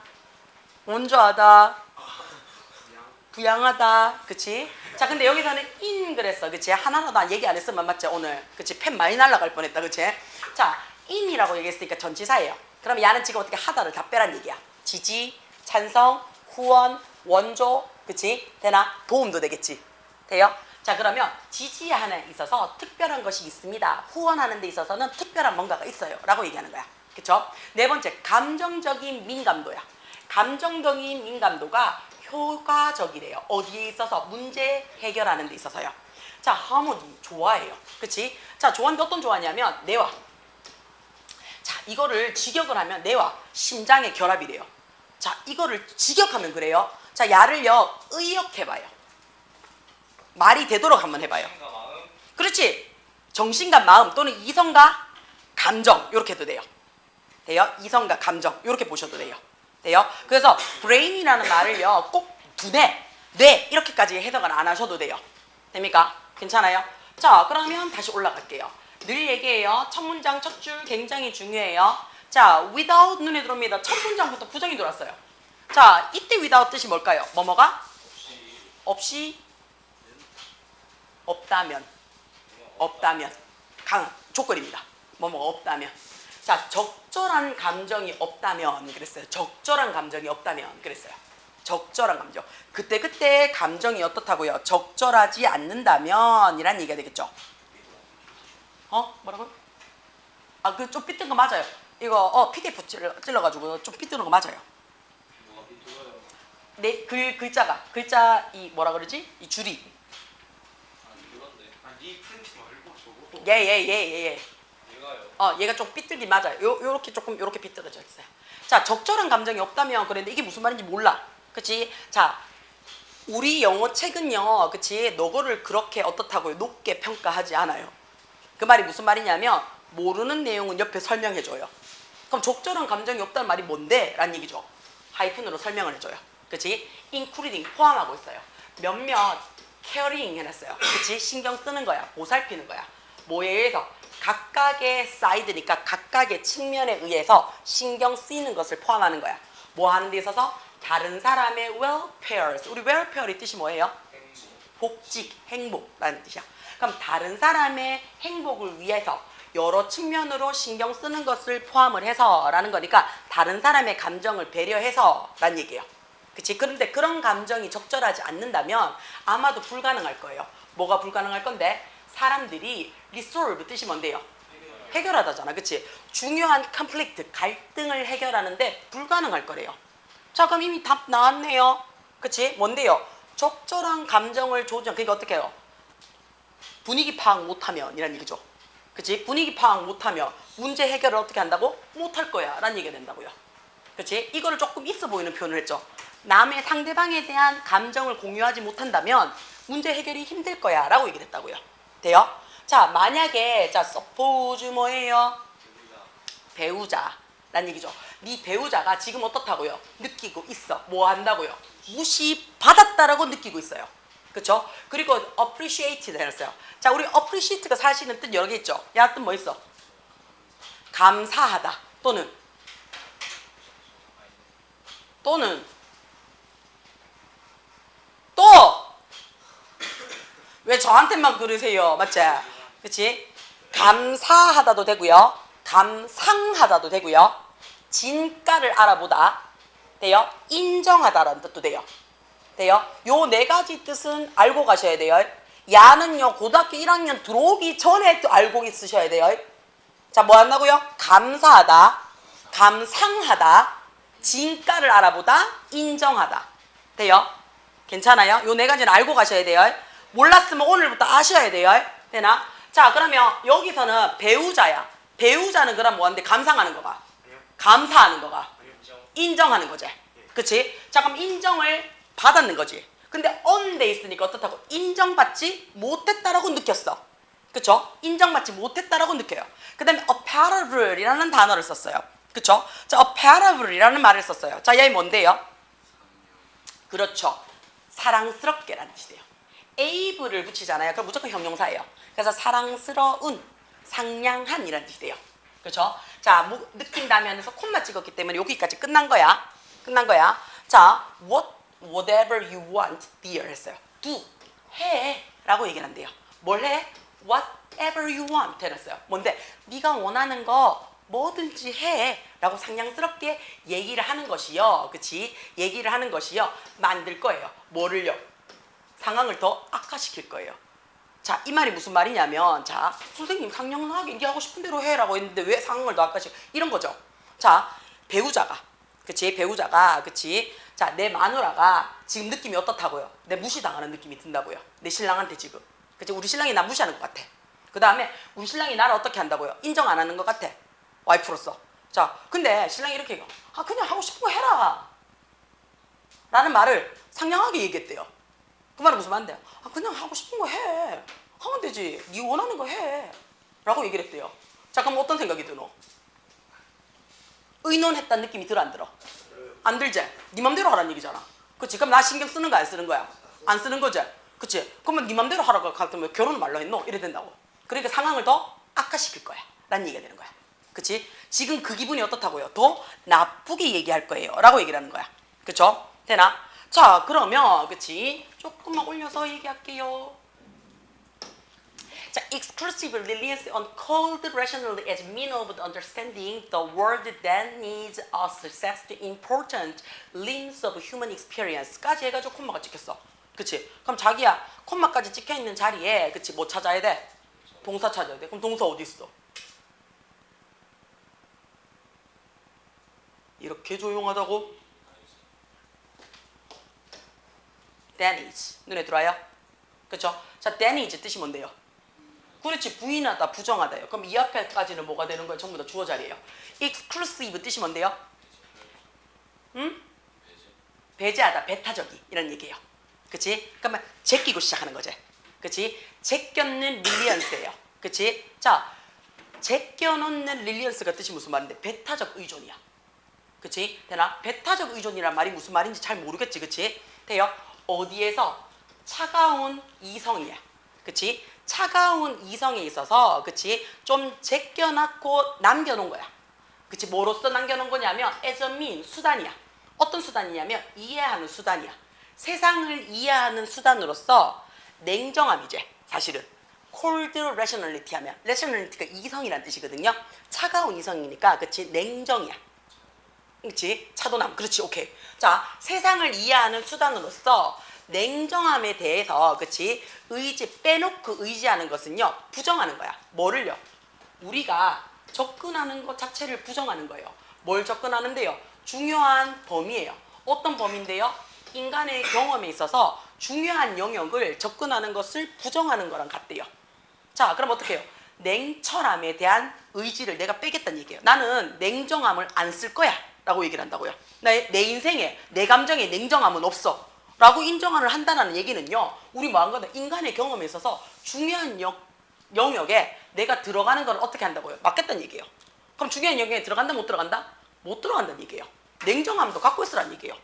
원조하다, 부양하다. 그치? 자, 근데 여기서는 in 그랬어. 그치? 하나라도 안 얘기 안 했으면 맞지 오늘. 그치? 펜 많이 날아갈 뻔했다. 그치? 자, in이라고 얘기했으니까 전치사예요. 그럼 야는 지금 어떻게 하다를 다 빼란 얘기야. 지지, 찬성, 후원, 원조. 그치? 되나? 도움도 되겠지. 돼요? 자, 그러면 지지하는 데 있어서 특별한 것이 있습니다. 후원하는 데 있어서는 특별한 뭔가가 있어요. 라고 얘기하는 거야. 그쵸? 네 번째, 감정적인 민감도야. 감정적인 민감도가 효과적이래요. 어디에 있어서? 문제 해결하는 데 있어서요. 자, 하모니 좋아해요. 그치? 자, 좋아하는데 어떤 좋아하냐면 뇌와. 자, 이거를 직역을 하면 뇌와 심장의 결합이래요. 자, 이거를 직역하면 그래요. 자, 야를요 의역해봐요. 말이 되도록 한번 해봐요. 정신과 마음. 그렇지. 정신과 마음 또는 이성과 감정 이렇게 해도 돼요. 돼요? 이성과 감정 이렇게 보셔도 돼요. 돼요? 그래서 brain이라는 말을요 꼭 두뇌, 뇌 이렇게까지 해석을 안 하셔도 돼요. 됩니까? 괜찮아요? 자, 그러면 다시 올라갈게요. 늘 얘기해요. 첫 문장 첫 줄 굉장히 중요해요. 자, without 눈에 들어옵니다. 첫 문장부터 부정이 들어왔어요. 자, 이때 without 뜻이 뭘까요? 뭐뭐가? 없이, 없다면, 강한 조건입니다. 뭐뭐가 없다면. 자, 적절한 감정이 없다면 그랬어요. 적절한 감정이 없다면 그랬어요. 적절한 감정. 그때 감정이 어떻다고요? 적절하지 않는다면 이란 얘기가 되겠죠. 뭐라고요? 그 좀 삐뚤은 거 맞아요. 이거 PDF 찔러가지고 좀 삐뚤은 거 맞아요. 뭐가 비틀어요? 네, 글자 이 뭐라 그러지? 이 줄이. 그런데. 아니 프린트 말고 저거. 예. 얘가요. 얘가 좀 삐뚤긴 맞아요. 요렇게 조금 요렇게 삐뚤어져 있어요. 자, 적절한 감정이 없다면 그랬는데 이게 무슨 말인지 몰라. 그치? 자, 우리 영어 책은요, 그치? 너거를 그렇게 어떻다고요? 높게 평가하지 않아요. 그 말이 무슨 말이냐면 모르는 내용은 옆에 설명해줘요. 그럼 적절한 감정이 없다는 말이 뭔데? 라는 얘기죠. 하이픈으로 설명을 해줘요. 그치? including 포함하고 있어요. 몇몇 caring 해놨어요. 그치? 신경 쓰는 거야. 보살피는 거야. 뭐에 의해서? 각각의 사이드니까 각각의 측면에 의해서 신경 쓰이는 것을 포함하는 거야. 뭐 하는 데 있어서? 다른 사람의 welfare. 우리 welfare의 뜻이 뭐예요? 복직, 행복라는 뜻이야. 그럼 다른 사람의 행복을 위해서 여러 측면으로 신경 쓰는 것을 포함을 해서 라는 거니까 다른 사람의 감정을 배려해서 라는 얘기예요. 그치? 그런데 그런 감정이 적절하지 않는다면 아마도 불가능할 거예요. 뭐가 불가능할 건데? 사람들이 resolve 뜻이 뭔데요? 해결하다잖아. 그치? 중요한 conflict, 갈등을 해결하는데 불가능할 거래요. 자, 그럼 이미 답 나왔네요. 그치? 뭔데요? 적절한 감정을 조정. 그러니까 어떻게 해요? 분위기 파악 못하면 이란 얘기죠. 그치? 분위기 파악 못하면 문제 해결을 어떻게 한다고? 못할 거야 라는 얘기가 된다고요. 그치? 이거를 조금 있어 보이는 표현을 했죠. 남의 상대방에 대한 감정을 공유하지 못한다면 문제 해결이 힘들 거야 라고 얘기를 했다고요. 돼요? 자, 만약에 자 suppose 뭐예요? 배우자라는 얘기죠. 네 배우자가 지금 어떻다고요? 느끼고 있어. 뭐 한다고요? 무시받았다라고 느끼고 있어요. 그쵸? 그리고 appreciated 해놨어요. 자, 우리 appreciate가 사실은 뜻 여러 개 있죠. 야, 뜻 뭐 있어? 감사하다 또는 또 왜 저한테만 그러세요? 맞지? 그치? 감사하다도 되고요. 감상하다도 되고요. 진가를 알아보다 돼요. 인정하다라는 뜻도 돼요. 돼요? 요 네 가지 뜻은 알고 가셔야 돼요. 야는요 고등학교 1학년 들어오기 전에 알고 있으셔야 돼요. 자, 뭐 한다고요? 감사하다, 감상하다, 진가를 알아보다, 인정하다. 돼요? 괜찮아요? 요 네 가지는 알고 가셔야 돼요. 몰랐으면 오늘부터 아셔야 돼요. 되나? 자, 그러면 여기서는 배우자야. 배우자는 그럼 뭐한데? 감상하는 거가, 감사하는 거가, 인정하는 거지. 그치? 자, 그럼 인정을 받았는 거지. 근데 on 돼 있으니까 어떻다고? 인정받지 못했다라고 느꼈어. 그쵸? 인정받지 못했다라고 느껴요. 그 다음에 apparable이라는 단어를 썼어요. 그쵸? 자, apparable이라는 말을 썼어요. 자, 얘 뭔데요? 그렇죠. 사랑스럽게라는 뜻이에요. able을 붙이잖아요. 그럼 무조건 형용사예요. 그래서 사랑스러운, 상냥한이라는 뜻이에요. 그렇죠? 자, 느낀다면서 콤마 찍었기 때문에 여기까지 끝난 거야. 끝난 거야. 자, whatever you want, dear 했어요. do, 해 라고 얘기를 한대요. 뭘 해? whatever you want 해놨어요. 뭔데? 네가 원하는 거 뭐든지 해 라고 상냥스럽게 얘기를 하는 것이요. 그치? 얘기를 하는 것이요. 만들 거예요. 뭐를요? 상황을 더 악화시킬 거예요. 자, 이 말이 무슨 말이냐면, 자, 선생님 상냥하게 네 하고 싶은 대로 해라고 했는데 왜 상황을 더 악화시켜? 이런 거죠. 자, 배우자가, 그치? 배우자가, 그치? 자, 내 마누라가 지금 느낌이 어떻다고요? 내 무시당하는 느낌이 든다고요. 내 신랑한테 지금. 그치? 우리 신랑이 나 무시하는 것 같아. 그 다음에 우리 신랑이 나를 어떻게 한다고요? 인정 안 하는 것 같아. 와이프로서. 자, 근데 신랑이 이렇게 얘기해. 아, 그냥 하고 싶은 거 해라 라는 말을 상냥하게 얘기했대요. 그 말은 무슨 말인데요? 아, 그냥 하고 싶은 거 해. 하면 되지. 네 원하는 거 해. 라고 얘기를 했대요. 자, 그럼 어떤 생각이 드노? 의논했다는 느낌이 들어 안 들어? 안 들지? 네 맘대로 하라는 얘기잖아. 그치? 그럼 나 신경 쓰는 거야 안 쓰는 거야? 안 쓰는 거지? 그치? 그러면 네 맘대로 하라고 하면 결혼을 말로 했노? 이래 된다고. 그러니까 상황을 더 악화시킬 거야 라는 얘기가 되는 거야. 그치? 지금 그 기분이 어떻다고요? 더 나쁘게 얘기할 거예요 라고 얘기를 하는 거야. 그쵸? 되나? 자, 그러면 그치? 조금만 올려서 얘기할게요. 자, exclusive reliance on cold rationally as mean of understanding the world that needs a success to important limbs of human experience까지 해가지고 콤마가 찍혔어. 그치? 그럼 자기야, 콤마까지 찍혀있는 자리에 그치? 뭐 찾아야 돼? 동사 찾아야 돼. 그럼 동사 어디 있어? 이렇게 조용하다고? that is. 눈에 들어와요? 그쵸? 자, that is 뜻이 뭔데요? 그렇지, 부인하다, 부정하다요. 그럼 이 앞에까지는 뭐가 되는 거예요? 전부 다 주어 자리예요. exclusive 뜻이 뭔데요? 응? 배제하다, 배타적이 이런 얘기예요. 그치? 그러면 제끼고 시작하는 거지. 그치? 제껴는 릴리언스예요. 그치? 자, 제껴놓는 릴리언스가 뜻이 무슨 말인데? 배타적 의존이야. 그치? 되나? 배타적 의존이란 말이 무슨 말인지 잘 모르겠지. 그치? 돼요? 어디에서? 차가운 이성이야. 그치? 차가운 이성에 있어서 그치 좀 제껴놨고 남겨놓은 거야. 그치 뭐로써 남겨놓은 거냐면 as a mean 수단이야. 어떤 수단이냐면 이해하는 수단이야. 세상을 이해하는 수단으로서 냉정함이지 사실은. cold rationality 하면 rationality가 이성이란 뜻이거든요. 차가운 이성이니까 그치 냉정이야. 그치 차도남 그렇지 오케이. 자 세상을 이해하는 수단으로서 냉정함에 대해서 그치 의지 빼놓고 의지하는 것은요 부정하는 거야. 뭐를요? 우리가 접근하는 것 자체를 부정하는 거예요. 뭘 접근하는데요? 중요한 범위예요. 어떤 범위인데요? 인간의 경험에 있어서 중요한 영역을 접근하는 것을 부정하는 거랑 같대요. 자 그럼 어떻게 해요? 냉철함에 대한 의지를 내가 빼겠다는 얘기예요. 나는 냉정함을 안 쓸 거야 라고 얘기를 한다고요. 내 인생에 내 감정에 냉정함은 없어 라고 인정을 한다는 얘기는요 우리 뭐 한 거다 인간의 경험에 있어서 중요한 영역에 내가 들어가는 걸 어떻게 한다고요? 막겠다는 얘기예요. 그럼 중요한 영역에 들어간다 못 들어간다? 못 들어간다는 얘기예요. 냉정함도 갖고 있으라는 얘기예요.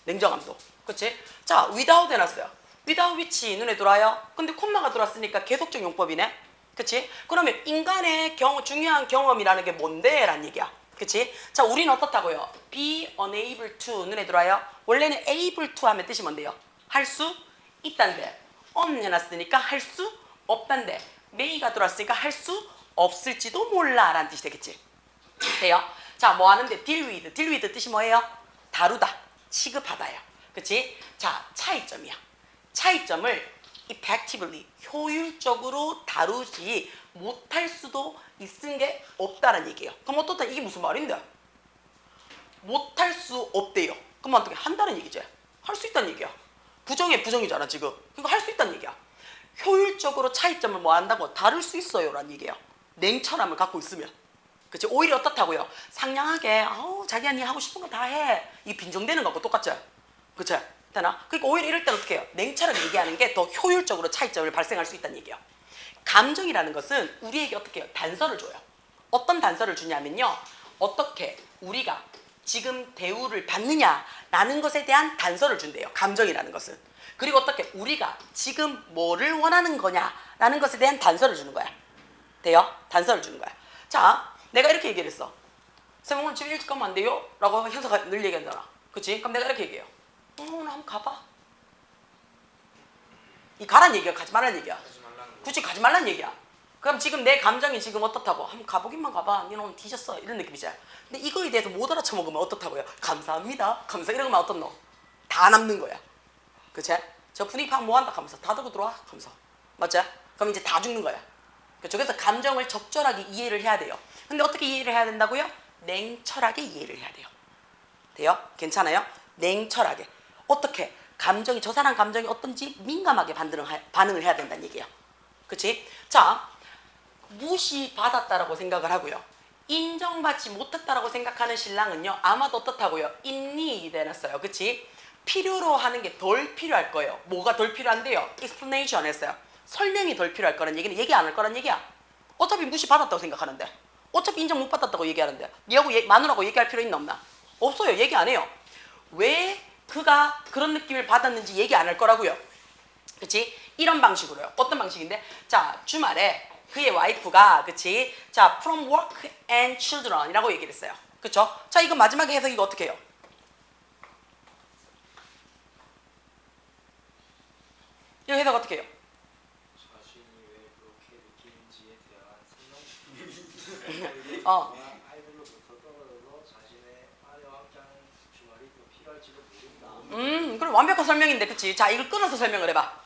냉정함도 그치? 자 without 해놨어요. without which 눈에 들어와요. 근데 콤마가 들어왔으니까 계속적 용법이네. 그치? 그러면 인간의 중요한 경험이라는 게 뭔데? 라는 얘기야. 그치? 자 우리는 어떻다고요? be unable to 눈에 들어와요. 원래는 able to 하면 뜻이 뭔데요? 할 수 있단데 해놨으니까 할 수 없단데 may가 들어왔으니까 할 수 없을지도 몰라 라는 뜻이 되겠지. 돼요? 자 뭐 하는데 deal with 뜻이 뭐예요? 다루다 취급하다요. 그치? 자 차이점이야. 차이점을 effectively 효율적으로 다루지 못할 수도 있은 게 없다는 얘기예요. 그럼 어떻다 이게 무슨 말인데? 못할 수 없대요. 그럼 어떻게 한다는 얘기지? 할 수 있다는 얘기야. 부정이잖아 지금. 그러니까 할 수 있다는 얘기야. 효율적으로 차이점을 뭐 한다고? 다룰 수 있어요 라는 얘기예요. 냉철함을 갖고 있으면. 그치? 오히려 어떻다고요? 상냥하게 자기야 니 하고 싶은 거 다 해. 이 빈정대는 거하고 똑같지? 그치? 되나? 그러니까 오히려 이럴 때는 어떻게 해요? 냉철하게 얘기하는 게 더 효율적으로 차이점을 발생할 수 있다는 얘기예요. 감정이라는 것은 우리에게 어떻게 해요? 단서를 줘요. 어떤 단서를 주냐면요. 어떻게 우리가 지금 대우를 받느냐라는 것에 대한 단서를 준대요. 감정이라는 것은. 그리고 어떻게 우리가 지금 뭐를 원하는 거냐라는 것에 대한 단서를 주는 거야. 돼요? 단서를 주는 거야. 자, 내가 이렇게 얘기를 했어. 쌤 오늘 집에 일찍 가면 안 돼요? 라고 현서가 늘 얘기한잖아. 그치? 그럼 내가 이렇게 얘기해요. 오늘 한번 가봐. 이 가란 얘기야? 가지 말란 얘기야? 굳이 가지 말란 얘기야. 그럼 지금 내 감정이 지금 어떻다고? 한번 가보기만 가봐. 니는 오늘 뒤졌어. 이런 느낌이지. 근데 이거에 대해서 못 알아쳐먹으면 어떻다고요? 감사합니다. 이러면 어떻노? 다 남는 거야. 그치? 저 분위기 파악 뭐 한다 하면서 다 들고 들어와. 하면서. 맞지? 그럼 이제 다 죽는 거야. 그렇죠? 그래서 감정을 적절하게 이해를 해야 돼요. 근데 어떻게 이해를 해야 된다고요? 냉철하게 이해를 해야 돼요. 돼요? 괜찮아요? 냉철하게. 어떻게? 감정이 저 사람 감정이 어떤지 민감하게 반응을 해야 된다는 얘기예요. 그치? 자, 무시받았다라고 생각을 하고요. 인정받지 못했다라고 생각하는 신랑은요. 아마도 어떻다고요? in need 해놨어요. 그치? 필요로 하는 게 덜 필요할 거예요. 뭐가 덜 필요한데요? explanation 했어요. 설명이 덜 필요할 거란 얘기는 얘기 안 할 거란 얘기야. 어차피 무시받았다고 생각하는데. 어차피 인정 못 받았다고 얘기하는데. 니하고 마누라고 얘기할 필요 있나 없나? 없어요. 얘기 안 해요. 왜 그가 그런 느낌을 받았는지 얘기 안 할 거라고요. 그치? 이런 방식으로요. 어떤 방식인데? 자, 주말에 그의 와이프가, 그치? 자, from work and children 이라고 얘기를 했어요. 그쵸? 자, 이거 마지막에 해석 이거 어떻게 해요? 이거 해석 어떻게 해요? 자신이 왜 그렇게 느끼는지에 대한 설명. 아이들로부터 떨어져서 자신의 아내와 함께하는 주말이 더 필요할지도 모른다. 그럼 완벽한 설명인데, 그치? 자, 이걸 끊어서 설명을 해봐.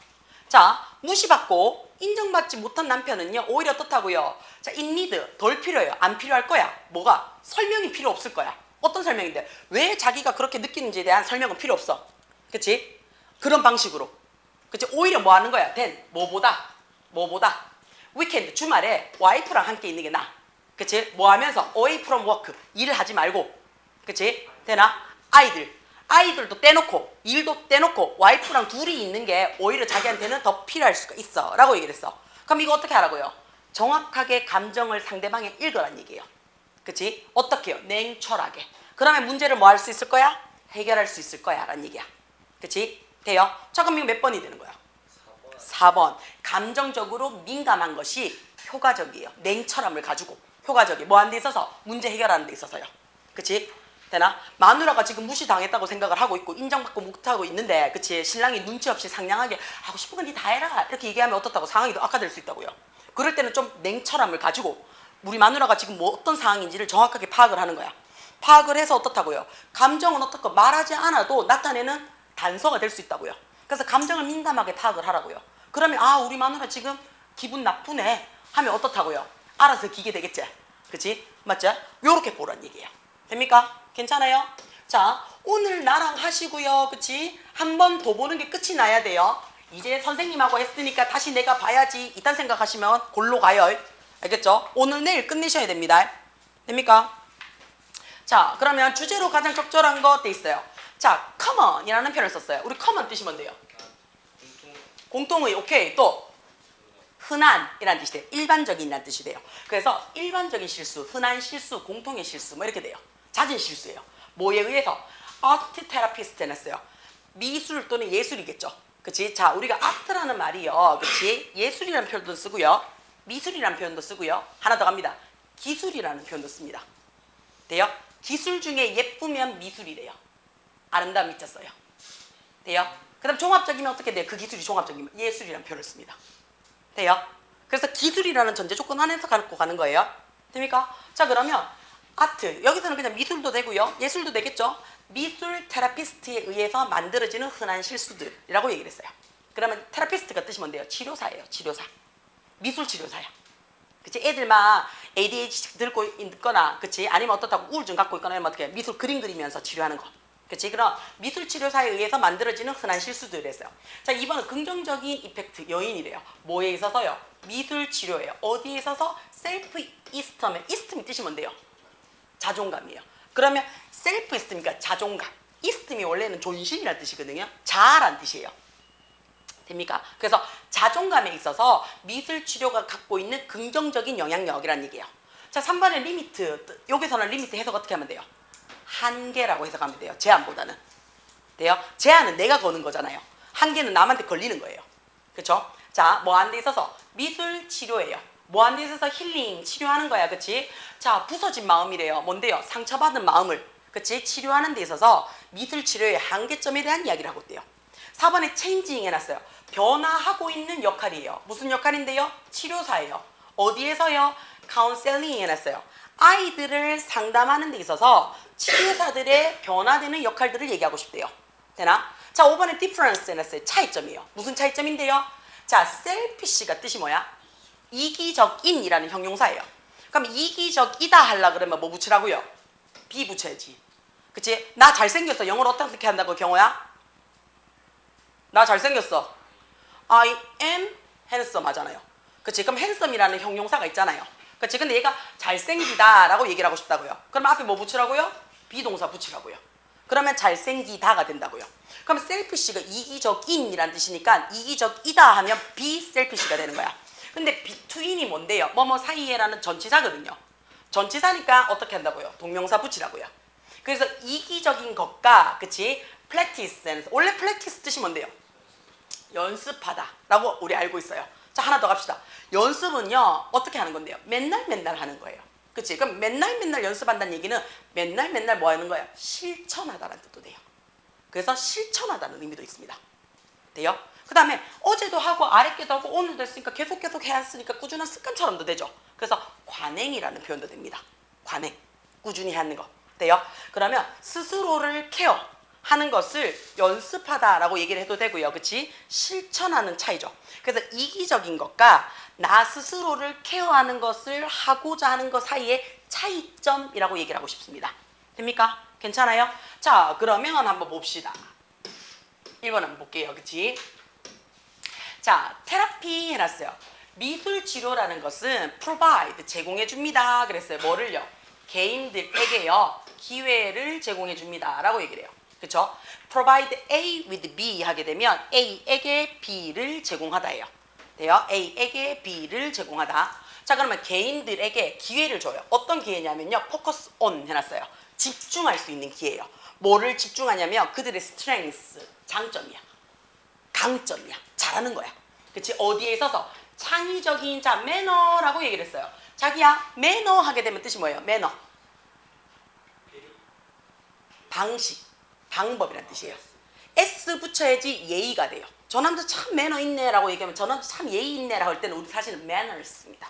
자, 무시받고 인정받지 못한 남편은요, 오히려 어떻다고요? 자, in need, 덜 필요해요. 안 필요할 거야. 뭐가? 설명이 필요 없을 거야. 어떤 설명인데? 왜 자기가 그렇게 느끼는지에 대한 설명은 필요 없어. 그치? 그런 방식으로. 그치? 오히려 뭐 하는 거야? 뭐보다? 위켄드, 주말에 와이프랑 함께 있는 게 나아. 그치? 뭐 하면서? away from work, 일을 하지 말고. 그치? 되나? 아이들도 떼놓고 일도 떼놓고 와이프랑 둘이 있는 게 오히려 자기한테는 더 필요할 수가 있어 라고 얘기를 했어. 그럼 이거 어떻게 하라고요? 정확하게 감정을 상대방에 읽으란 얘기예요. 그치? 어떻게 해요? 냉철하게. 그러면 문제를 뭐 할 수 있을 거야? 해결할 수 있을 거야 라는 얘기야. 그치? 돼요? 자, 그럼 이거 몇 번이 되는 거야? 4번. 감정적으로 민감한 것이 효과적이에요. 냉철함을 가지고 효과적이 뭐 하는 데 있어서 문제 해결하는 데 있어서요. 그치? 되나? 마누라가 지금 무시당했다고 생각을 하고 있고 인정받고 못하고 있는데 그치? 신랑이 눈치 없이 상냥하게 하고 싶은 건 니 다 해라 이렇게 얘기하면 어떻다고 상황이 더 악화될 수 있다고요. 그럴 때는 좀 냉철함을 가지고 우리 마누라가 지금 뭐 어떤 상황인지를 정확하게 파악을 하는 거야. 파악을 해서 어떻다고요? 감정은 어떻고 말하지 않아도 나타내는 단서가 될 수 있다고요. 그래서 감정을 민감하게 파악을 하라고요. 그러면 아 우리 마누라 지금 기분 나쁘네 하면 어떻다고요? 알아서 기게 되겠지? 그치? 맞죠? 요렇게 보란 얘기예요. 됩니까? 괜찮아요? 자, 오늘 나랑 하시고요. 그치? 한 번 더 보는 게 끝이 나야 돼요. 이제 선생님하고 했으니까 다시 내가 봐야지. 이딴 생각하시면 골로 가요. 알겠죠? 오늘 내일 끝내셔야 됩니다. 됩니까? 자, 그러면 주제로 가장 적절한 거 돼 있어요. 자, common이라는 표현을 썼어요. 우리 common 뜻이 뭔데요? 공통의. 오케이. 또 흔한이라는 뜻이 돼요. 일반적인이라는 뜻이 돼요. 그래서 일반적인 실수, 흔한 실수, 공통의 실수 뭐 이렇게 돼요. 잦은 실수예요. 뭐에 의해서? 아트 테라피스트 해놨어요. 미술 또는 예술이겠죠. 그치? 자, 우리가 아트라는 말이요. 그치? 예술이라는 표현도 쓰고요. 미술이라는 표현도 쓰고요. 하나 더 갑니다. 기술이라는 표현도 씁니다. 돼요? 기술 중에 예쁘면 미술이래요. 아름다움 있었어요. 돼요? 그 다음 종합적이면 어떻게 돼요? 그 기술이 종합적이면 예술이라는 표현을 씁니다. 돼요? 그래서 기술이라는 전제 조건 안에서 갖고 가는 거예요. 됩니까? 자, 그러면 아트, 여기서는 그냥 미술도 되고요. 예술도 되겠죠? 미술 테라피스트에 의해서 만들어지는 흔한 실수들이라고 얘기를 했어요. 그러면 테라피스트가 뜻이 뭔데요? 치료사예요. 치료사. 미술 치료사야. 그치? 애들 막 ADHD 들고 있거나, 그치? 아니면 어떻다고 우울증 갖고 있거나 하면 어떻게 미술 그림 그리면서 치료하는 거. 그치? 그럼 미술 치료사에 의해서 만들어지는 흔한 실수들을 했어요. 자, 이번은 긍정적인 이펙트 요인이래요. 뭐에 있어서요? 미술 치료예요. 어디에 있어서? 셀프 이스템. 이스템이 뜻이 뭔데요? 자존감이에요. 그러면 셀프 이스템이니까 자존감. 이스템이 원래는 존심이라는 뜻이거든요. 자아란 뜻이에요. 됩니까? 그래서 자존감에 있어서 미술 치료가 갖고 있는 긍정적인 영향력이라는 얘기예요. 자, 3번의 리미트. 여기서는 리미트 해석 어떻게 하면 돼요? 한계라고 해석하면 돼요. 제한보다는. 돼요? 제한은 내가 거는 거잖아요. 한계는 남한테 걸리는 거예요. 그렇죠? 자, 뭐 하는 데 있어서 미술 치료예요. 뭐 하는 데 있어서 힐링, 치료하는 거야. 그치? 자, 부서진 마음이래요. 뭔데요? 상처받은 마음을, 그치? 치료하는 데 있어서 미술 치료의 한계점에 대한 이야기를 하고 있대요. 4번에 체인징 해놨어요. 변화하고 있는 역할이에요. 무슨 역할인데요? 치료사예요. 어디에서요? 카운셀링 해놨어요. 아이들을 상담하는 데 있어서 치료사들의 변화되는 역할들을 얘기하고 싶대요. 되나? 자, 5번에 difference 해놨어요. 차이점이에요. 무슨 차이점인데요? 자, selfish가 뜻이 뭐야? 이기적인이라는 형용사예요. 그럼 이기적이다 하려 그러면 뭐 붙이라고요? be 붙여야지. 그치? 나 잘생겼어. 영어로 어떻게 한다고, 경호야? 나 잘생겼어. I am handsome 하잖아요. 그치? 그럼 handsome이라는 형용사가 있잖아요. 그치? 근데 얘가 잘생기다라고 얘기를 하고 싶다고요. 그럼 앞에 뭐 붙이라고요? 비동사 붙이라고요. 그러면 잘생기다가 된다고요. 그럼 selfish가 이기적인이라는 뜻이니까 이기적이다 하면 be selfish가 되는 거야. 근데 between이 뭔데요? 뭐뭐 사이에라는 전치사거든요. 전치사니까 어떻게 한다고요? 동명사 붙이라고요. 그래서 이기적인 것과, 그치? practice. 원래 practice 뜻이 뭔데요? 연습하다 라고 우리 알고 있어요. 자, 하나 더 갑시다. 연습은요, 어떻게 하는 건데요? 맨날 하는 거예요. 그치? 그럼 맨날 연습한다는 얘기는 맨날 뭐 하는 거예요? 실천하다라는 뜻도 돼요. 그래서 실천하다는 의미도 있습니다. 돼요? 그 다음에 어제도 하고 아랫게도 하고 오늘도 했으니까 계속 해왔으니까 꾸준한 습관처럼도 되죠. 그래서 관행이라는 표현도 됩니다. 관행. 꾸준히 하는 거. 돼요? 그러면 스스로를 케어하는 것을 연습하다라고 얘기를 해도 되고요. 그치? 실천하는 차이죠. 그래서 이기적인 것과 나 스스로를 케어하는 것을 하고자 하는 것 사이의 차이점이라고 얘기를 하고 싶습니다. 됩니까? 괜찮아요? 자, 그러면 한번 봅시다. 1번 한번 볼게요. 그치? 자, 테라피 해놨어요. 미술 치료라는 것은 provide, 제공해줍니다. 그랬어요. 뭐를요? 개인들에게요, 기회를 제공해줍니다. 라고 얘기를 해요. 그쵸? provide A with B 하게 되면 A에게 B를 제공하다예요. 돼요? A에게 B를 제공하다. 자, 그러면 개인들에게 기회를 줘요. 어떤 기회냐면요, focus on 해놨어요. 집중할 수 있는 기회예요. 뭐를 집중하냐면 그들의 strength, 장점이야. 강점이야. 잘하는 거야. 그치? 어디에 있어서? 창의적인, 자, 매너라고 얘기를 했어요. 자기야, 매너 하게 되면 뜻이 뭐예요? 매너. 방식, 방법이란 뜻이에요. S 붙여야지 예의가 돼요. 저 남자 참 매너 있네 라고 얘기하면 저 남자 참 예의 있네 라고 할 때는 우리 사실은 manners입니다.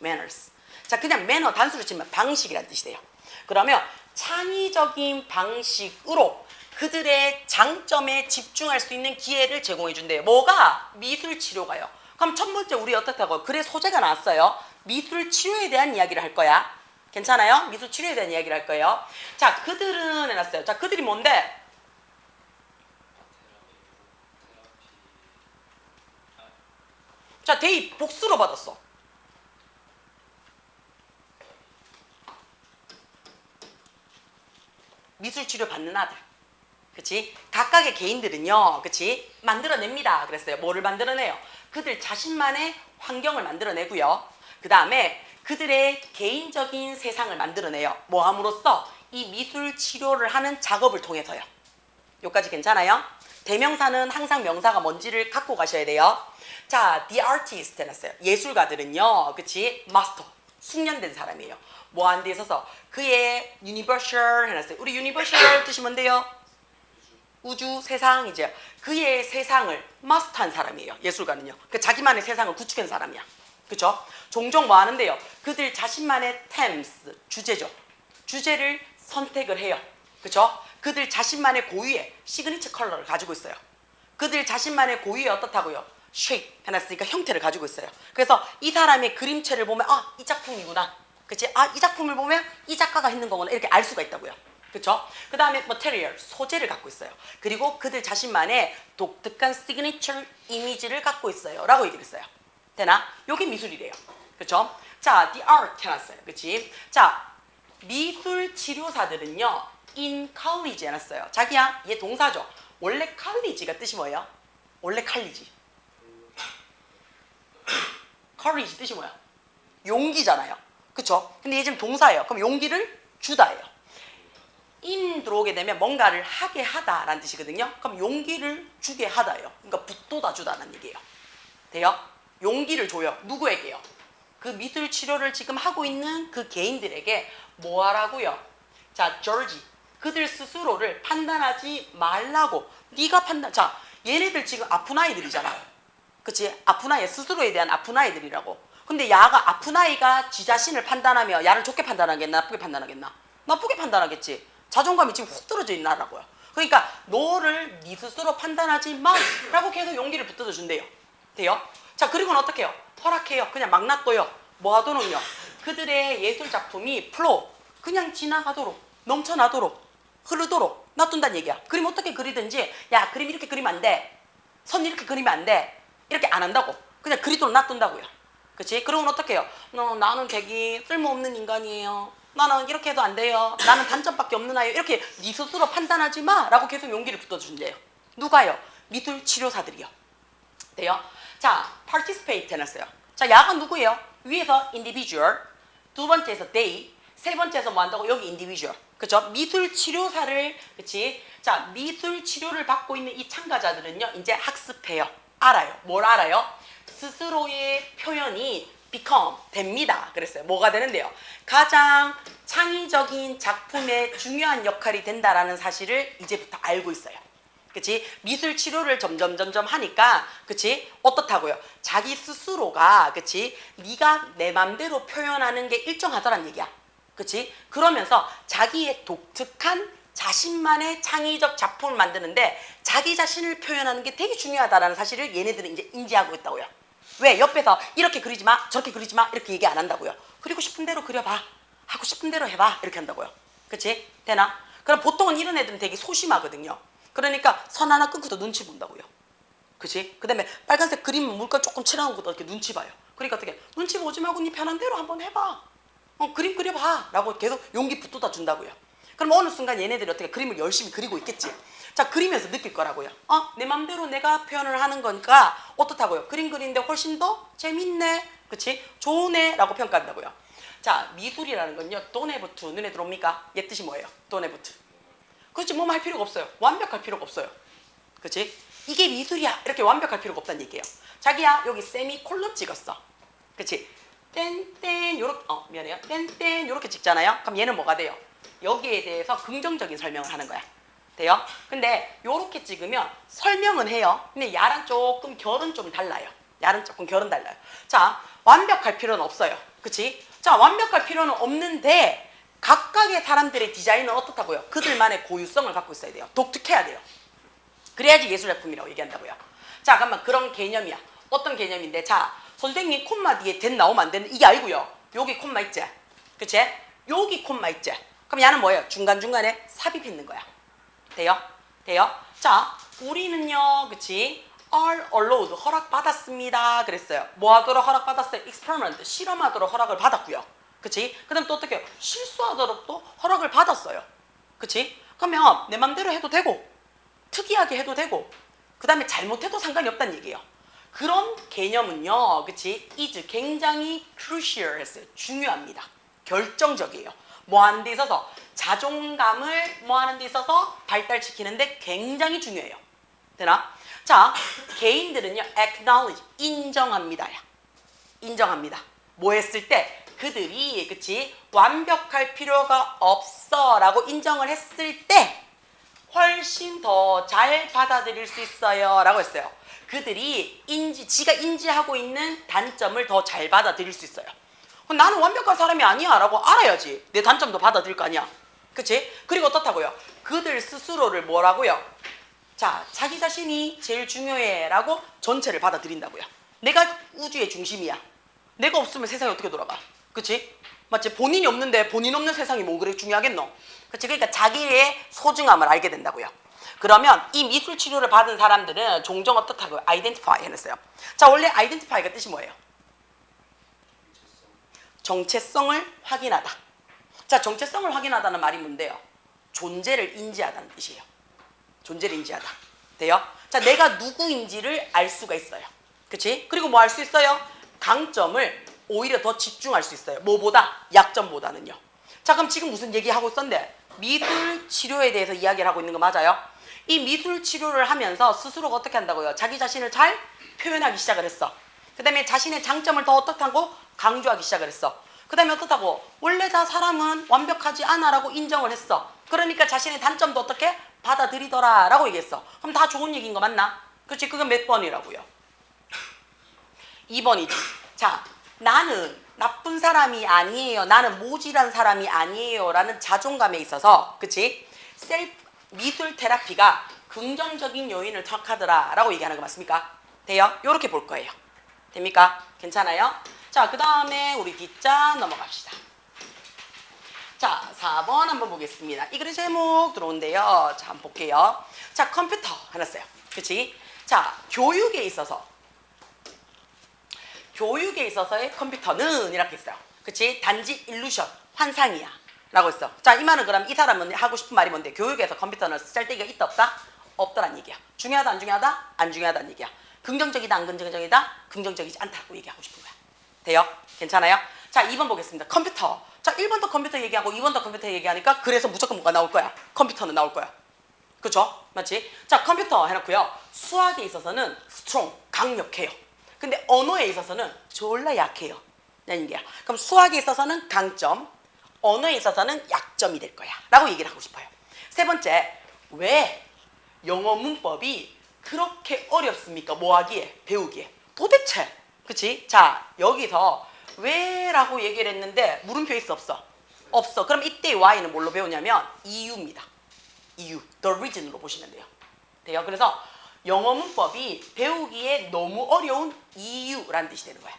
manners. 자, 그냥 매너 단수로 치면 방식이란 뜻이 돼요. 그러면 창의적인 방식으로 그들의 장점에 집중할 수 있는 기회를 제공해 준대요. 뭐가? 미술 치료가요. 그럼 첫 번째 우리 어떻다고? 글에 소재가 나왔어요. 미술 치료에 대한 이야기를 할 거야. 괜찮아요? 미술 치료에 대한 이야기를 할 거예요. 자, 그들은 해놨어요. 자, 그들이 뭔데? 자, 데이 복수로 받았어. 미술 치료 받는 아들. 그치? 각각의 개인들은요, 그치? 만들어냅니다. 그랬어요. 뭐를 만들어내요? 그들 자신만의 환경을 만들어내고요. 그 다음에 그들의 개인적인 세상을 만들어내요. 뭐 함으로써? 이 미술 치료를 하는 작업을 통해서요. 여기까지 괜찮아요? 대명사는 항상 명사가 뭔지를 갖고 가셔야 돼요. 자, the artist 해놨어요. 예술가들은요, 그치? 마스터, 숙련된 사람이에요. 뭐 하는 데 있어서 그의 universal 해놨어요. 우리 universal 뜻이 뭔데요? 우주, 세상이죠. 그의 세상을 마스터한 사람이에요. 예술가는요. 그 자기만의 세상을 구축한 사람이야. 그렇죠? 종종 뭐 하는데요? 그들 자신만의 themes, 주제죠. 주제를 선택을 해요. 그렇죠? 그들 자신만의 고유의 시그니처 컬러를 가지고 있어요. 그들 자신만의 고유의 어떻다고요? shape 해놨으니까 형태를 가지고 있어요. 그래서 이 사람의 그림체를 보면 아, 이 작품이구나. 그치? 아, 이 작품을 보면 이 작가가 했는 거구나. 이렇게 알 수가 있다고요. 그쵸? 그 다음에 material, 소재를 갖고 있어요. 그리고 그들 자신만의 독특한 signature 이미지를 갖고 있어요. 라고 얘기를 했어요. 되나? 요게 미술이래요. 그쵸? 자, the art 해놨어요. 그치? 자, 미술 치료사들은요, in college 해놨어요. 자기야, 얘 동사죠? 원래 college가 뜻이 뭐예요? 원래 칼리지. courage 뜻이 뭐야? 용기잖아요. 그쵸? 근데 얘 지금 동사예요. 그럼 용기를 주다예요. in 들어오게 되면 뭔가를 하게 하다라는 뜻이거든요. 그럼 용기를 주게 하다예요. 그러니까 붙돋아 주다는 얘기예요. 돼요? 용기를 줘요. 누구에게요? 그 미술 치료를 지금 하고 있는 그 개인들에게 뭐 하라고요? 자, 조지. 그들 스스로를 판단하지 말라고. 네가 판단. 자, 얘네들 지금 아픈 아이들이잖아. 그치? 아픈 아이, 스스로에 대한 아픈 아이들이라고. 근데 야가 아픈 아이가 지 자신을 판단하며 야를 좋게 판단하겠나? 나쁘게 판단하겠나? 나쁘게 판단하겠지. 자존감이 지금 훅 떨어져 있나라고요. 그러니까 너를 네 스스로 판단하지 마 라고 계속 용기를 붙들어 준대요. 돼요? 자, 그리고는 어떻게 해요? 허락해요. 그냥 막 놔둬요. 뭐 하도록요? 그들의 예술 작품이 플로우, 그냥 지나가도록, 넘쳐나도록, 흐르도록 놔둔다는 얘기야. 그림 어떻게 그리든지 야, 그림 이렇게 그리면 안 돼. 선 이렇게 그리면 안 돼. 이렇게 안 한다고. 그냥 그리도록 놔둔다고요. 그치? 그러면 어떻게 해요? 나는 되게 쓸모없는 인간이에요. 나는 이렇게 해도 안 돼요. 나는 단점밖에 없는 아이예요. 이렇게 네 스스로 판단하지 마 라고 계속 용기를 붙어준대요. 누가요? 미술 치료사들이요. 돼요? 자, participate 해놨어요. 자, 야가 누구예요? 위에서 individual, 두 번째에서 they, 세 번째에서 뭐 한다고? 여기 individual. 그쵸? 미술 치료사를, 그치? 자, 미술 치료를 받고 있는 이 참가자들은요, 이제 학습해요. 알아요. 뭘 알아요? 스스로의 표현이 become, 됩니다. 그랬어요. 뭐가 되는데요? 가장 창의적인 작품의 중요한 역할이 된다라는 사실을 이제부터 알고 있어요. 그치? 미술 치료를 점점 하니까, 그치? 어떻다고요? 자기 스스로가, 그치? 네가 내 맘대로 표현하는 게 일정하더란 얘기야. 그치? 그러면서 자기의 독특한 자신만의 창의적 작품을 만드는데 자기 자신을 표현하는 게 되게 중요하다라는 사실을 얘네들은 이제 인지하고 있다고요. 왜? 옆에서 이렇게 그리지 마, 저렇게 그리지 마 이렇게 얘기 안 한다고요. 그리고 싶은 대로 그려봐. 하고 싶은 대로 해봐. 이렇게 한다고요. 그치? 되나? 그럼 보통은 이런 애들은 되게 소심하거든요. 그러니까 선 하나 끊고도 눈치 본다고요. 그치? 그 다음에 빨간색 그림 물감 조금 칠하는 것도 이렇게 눈치 봐요. 그러니까 어떻게? 눈치 보지 말고 네 편한 대로 한번 해봐. 그림 그려봐. 라고 계속 용기 붙돋아 준다고요. 그럼 어느 순간 얘네들이 어떻게 그림을 열심히 그리고 있겠지. 자, 그리면서 느낄 거라고요. 내 맘대로 내가 표현을 하는 거니까 어떻다고요? 그림 그리는데 훨씬 더 재밌네. 그치? 좋네. 라고 평가한다고요. 자, 미술이라는 건요. don't have to 눈에 들어옵니까? 얘 뜻이 뭐예요? don't have to. 그렇지, 뭐 할 필요가 없어요. 완벽할 필요가 없어요. 그치? 이게 미술이야. 이렇게 완벽할 필요가 없다는 얘기예요. 자기야 여기 세미콜론 찍었어. 그치? 땡땡 요렇게 미안해요. 땡땡 요렇게 찍잖아요. 그럼 얘는 뭐가 돼요? 여기에 대해서 긍정적인 설명을 하는 거야. 돼요? 근데 요렇게 찍으면 설명은 해요. 근데 야랑 조금 결은 좀 달라요. 야는 조금 결은 달라요. 자, 완벽할 필요는 없어요. 그치? 자, 완벽할 필요는 없는데 각각의 사람들의 디자인은 어떻다고요? 그들만의 고유성을 갖고 있어야 돼요. 독특해야 돼요. 그래야지 예술작품이라고 얘기한다고요. 자, 잠깐만 그런 개념이야. 어떤 개념인데, 자, 선생님 콤마 뒤에 된 나오면 안 되는 이게 아니고요. 여기 콤마 있지? 그치? 여기 콤마 있지? 그럼 얘는 뭐예요? 중간중간에 삽입했는 거야. 돼요? 돼요? 자, 우리는요, 그치? are allowed, 허락받았습니다. 그랬어요. 뭐 하도록 허락받았어요? experiment, 실험하도록 허락을 받았고요. 그치? 그 다음 또 어떻게 해요? 실수하도록 또 허락을 받았어요. 그치? 그러면 내 맘대로 해도 되고, 특이하게 해도 되고, 그 다음에 잘못해도 상관이 없다는 얘기예요. 그런 개념은요, 그치? is 굉장히 crucial 했어요. 중요합니다. 결정적이에요. 뭐 하는 데 있어서 자존감을 뭐 하는 데 있어서 발달시키는데 굉장히 중요해요. 되나? 자, 개인들은요, acknowledge, 인정합니다. 인정합니다. 뭐 했을 때 그들이, 그치? 완벽할 필요가 없어 라고 인정을 했을 때 훨씬 더 잘 받아들일 수 있어요 라고 했어요. 그들이 지가 인지하고 있는 단점을 더 잘 받아들일 수 있어요. 나는 완벽한 사람이 아니야 라고 알아야지 내 단점도 받아들일 거 아니야. 그치? 그리고 어떻다고요? 그들 스스로를 뭐라고요? 자, 자기 자신이 제일 중요해 라고 전체를 받아들인다고요. 내가 우주의 중심이야. 내가 없으면 세상이 어떻게 돌아가? 그치? 맞지? 본인이 없는데 본인 없는 세상이 뭐 그래 중요하겠노? 그치? 그러니까 자기의 소중함을 알게 된다고요. 그러면 이 미술 치료를 받은 사람들은 종종 어떻다고요? 아이덴티파이 해냈어요. 자, 원래 아이덴티파이가 뜻이 뭐예요? 정체성을 확인하다. 자, 정체성을 확인하다는 말이 뭔데요? 존재를 인지하다는 뜻이에요. 존재를 인지하다. 돼요? 자, 내가 누구인지를 알 수가 있어요. 그치? 그리고 뭐 알 수 있어요? 강점을 오히려 더 집중할 수 있어요. 뭐보다? 약점보다는요. 자, 그럼 지금 무슨 얘기하고 있었는데? 미술 치료에 대해서 이야기를 하고 있는 거 맞아요? 이 미술 치료를 하면서 스스로가 어떻게 한다고요? 자기 자신을 잘 표현하기 시작을 했어. 그 다음에 자신의 장점을 더 어떻다고? 강조하기 시작을 했어. 그 다음에 어떻다고? 원래 다 사람은 완벽하지 않아 라고 인정을 했어. 그러니까 자신의 단점도 어떻게? 받아들이더라 라고 얘기했어. 그럼 다 좋은 얘기인 거 맞나? 그치? 그게 몇 번이라고요? 2번이지. 자, 나는 나쁜 사람이 아니에요. 나는 모질한 사람이 아니에요. 라는 자존감에 있어서, 그치? 미술 테라피가 긍정적인 요인을 척하더라 라고 얘기하는 거 맞습니까? 돼요? 요렇게 볼 거예요. 됩니까? 괜찮아요? 자, 그 다음에 우리 뒷자 넘어갑시다. 자, 4번 한번 보겠습니다. 이 글의 제목 들어온대요. 자, 한번 볼게요. 자, 컴퓨터 해놨어요. 그치? 자, 교육에 있어서의 컴퓨터는 이렇게 했어요. 그치? 단지 일루션, 환상이야 라고 했어. 자, 이 말은 그럼 이 사람은 하고 싶은 말이 뭔데? 교육에서 컴퓨터는 쓸데기가 있다 없다? 없더란 얘기야. 중요하다 안 중요하다? 안 중요하다는 얘기야. 긍정적이다 안 긍정적이다? 긍정적이지 않다고 얘기하고 싶은 거야. 돼요? 괜찮아요? 자, 2번 보겠습니다. 컴퓨터. 자, 1번도 컴퓨터 얘기하고 2번도 컴퓨터 얘기하니까 그래서 무조건 뭐가 나올 거야? 컴퓨터는 나올 거야. 그쵸? 맞지? 자, 컴퓨터 해놓고요. 수학에 있어서는 strong, 강력해요. 근데 언어에 있어서는 졸라 약해요. 라는 얘기야. 그럼 수학에 있어서는 강점, 언어에 있어서는 약점이 될 거야. 라고 얘기를 하고 싶어요. 세 번째, 왜 영어 문법이 그렇게 어렵습니까? 뭐 하기에? 배우기에. 도대체. 그치? 자, 여기서 왜라고 얘기를 했는데 물음표 있어 없어? 없어. 그럼 이때 why는 뭘로 배우냐면 이유입니다. 이유. the reason으로 보시면 돼요. 돼요? 그래서 영어 문법이 배우기에 너무 어려운 이유라는 뜻이 되는 거야.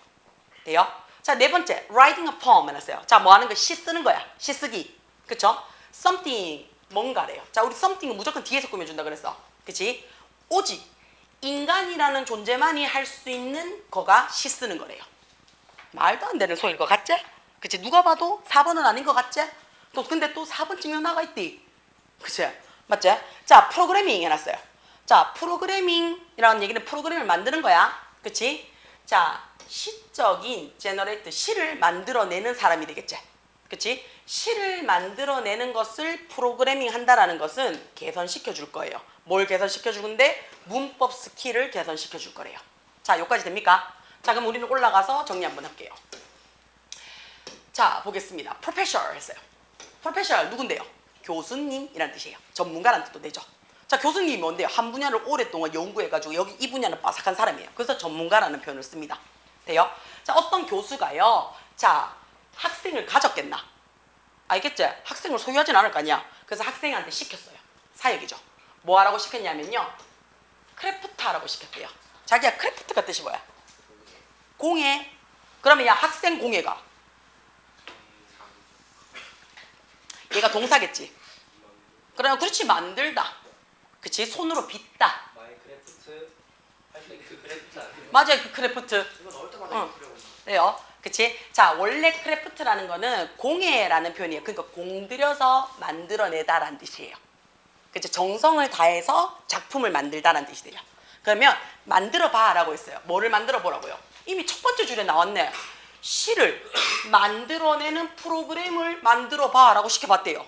돼요? 자, 네 번째, writing a poem 해놨어요. 자, 뭐 하는 거? 시 쓰는 거야. 시 쓰기. 그쵸? something, 뭔가래요. 자, 우리 something은 무조건 뒤에서 꾸며준다 그랬어. 그치? 오직 인간이라는 존재만이 할 수 있는 거가 시 쓰는 거래요. 말도 안 되는 소리일 것 같지? 그치? 누가 봐도 4번은 아닌 것 같지? 또 근데 또 4번 찍면 나가 있디. 그치? 맞지? 자, 프로그래밍 해놨어요. 자, 프로그래밍이라는 얘기는 프로그램을 만드는 거야. 그치? 자, 시적인 제너레이트, 시를 만들어내는 사람이 되겠지. 그치? 시를 만들어내는 것을 프로그래밍 한다라는 것은 개선시켜 줄 거예요. 뭘 개선시켜 줄 건데? 문법 스킬을 개선시켜 줄 거래요. 자, 여기까지 됩니까? 자, 그럼 우리는 올라가서 정리 한번 할게요. 자, 보겠습니다. professional 했어요. professional 누군데요? 교수님이란 뜻이에요. 전문가란 뜻도 되죠. 자, 교수님이 뭔데요? 한 분야를 오랫동안 연구해가지고 여기 이 분야는 빠삭한 사람이에요. 그래서 전문가라는 표현을 씁니다. 돼요? 자, 어떤 교수가요. 자, 학생을 가졌겠나? 알겠지? 학생을 소유하진 않을 거 아니야. 그래서 학생한테 시켰어요. 사역이죠. 뭐 하라고 시켰냐면요. 크래프트 하라고 시켰대요. 자기야, 크래프트가 뜻이 뭐야? 공예. 그러면 야, 학생 공예가. 얘가 동사겠지. 그러면 그렇지, 만들다. 그치, 손으로 빚다. 마인크래프트 할 때 그 크래프트 아니에요? 맞아요, 그 크래프트. 이거 넣을 때마다 응. 이거 그려고 있는 네요. 그치? 자, 원래 크래프트라는 거는 공예라는 표현이에요. 그러니까 공들여서 만들어내다라는 뜻이에요. 그치? 정성을 다해서 작품을 만들다라는 뜻이 돼요. 그러면 만들어봐 라고 했어요. 뭐를 만들어 보라고요? 이미 첫 번째 줄에 나왔네. 시를 만들어내는 프로그램을 만들어봐 라고 시켜봤대요.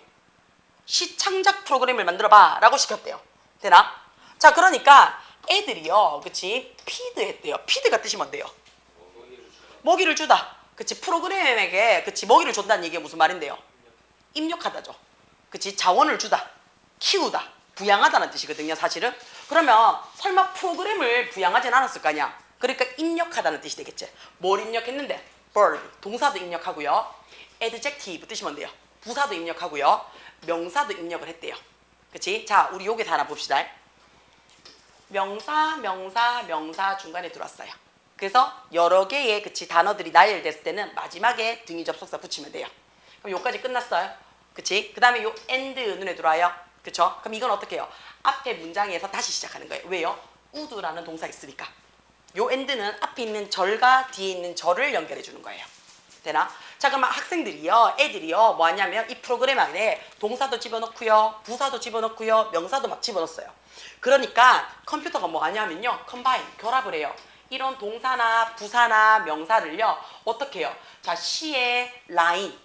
시 창작 프로그램을 만들어봐 라고 시켰대요. 되나? 자, 그러니까 애들이요. 그치? 피드 했대요. 피드가 뜻이 뭔데요? 먹이를 주다. 그치? 프로그램에게 그치? 먹이를 준다는 얘기가 무슨 말인데요? 입력하다죠. 그치? 자원을 주다. 키우다. 부양하다는 뜻이거든요, 사실은. 그러면 설마 프로그램을 부양하진 않았을 거 아니야. 그러니까 입력하다는 뜻이 되겠지. 뭘 입력했는데? verb, 동사도 입력하고요. adjective 뜻이 뭔데요? 부사도 입력하고요. 명사도 입력을 했대요. 그치? 자, 우리 요게 다 하나 봅시다. 명사, 명사, 명사 중간에 들어왔어요. 그래서 여러 개의 그치 단어들이 나열됐을 때는 마지막에 등위 접속사 붙이면 돼요. 그럼 요까지 끝났어요. 그치? 그 다음에 요 and 눈에 들어와요. 그쵸? 그럼 이건 어떻게 해요? 앞에 문장에서 다시 시작하는 거예요. 왜요? would라는 동사 있으니까. 요 and는 앞에 있는 절과 뒤에 있는 절을 연결해 주는 거예요. 되나? 자, 그러면 학생들이요, 애들이요, 뭐 하냐면 이 프로그램 안에 동사도 집어넣고요, 부사도 집어넣고요, 명사도 막 집어넣었어요. 그러니까 컴퓨터가 뭐 하냐면요, 컴바인, 결합을 해요. 이런 동사나 부사나 명사를요, 어떻게 해요? 자, 시의 라인,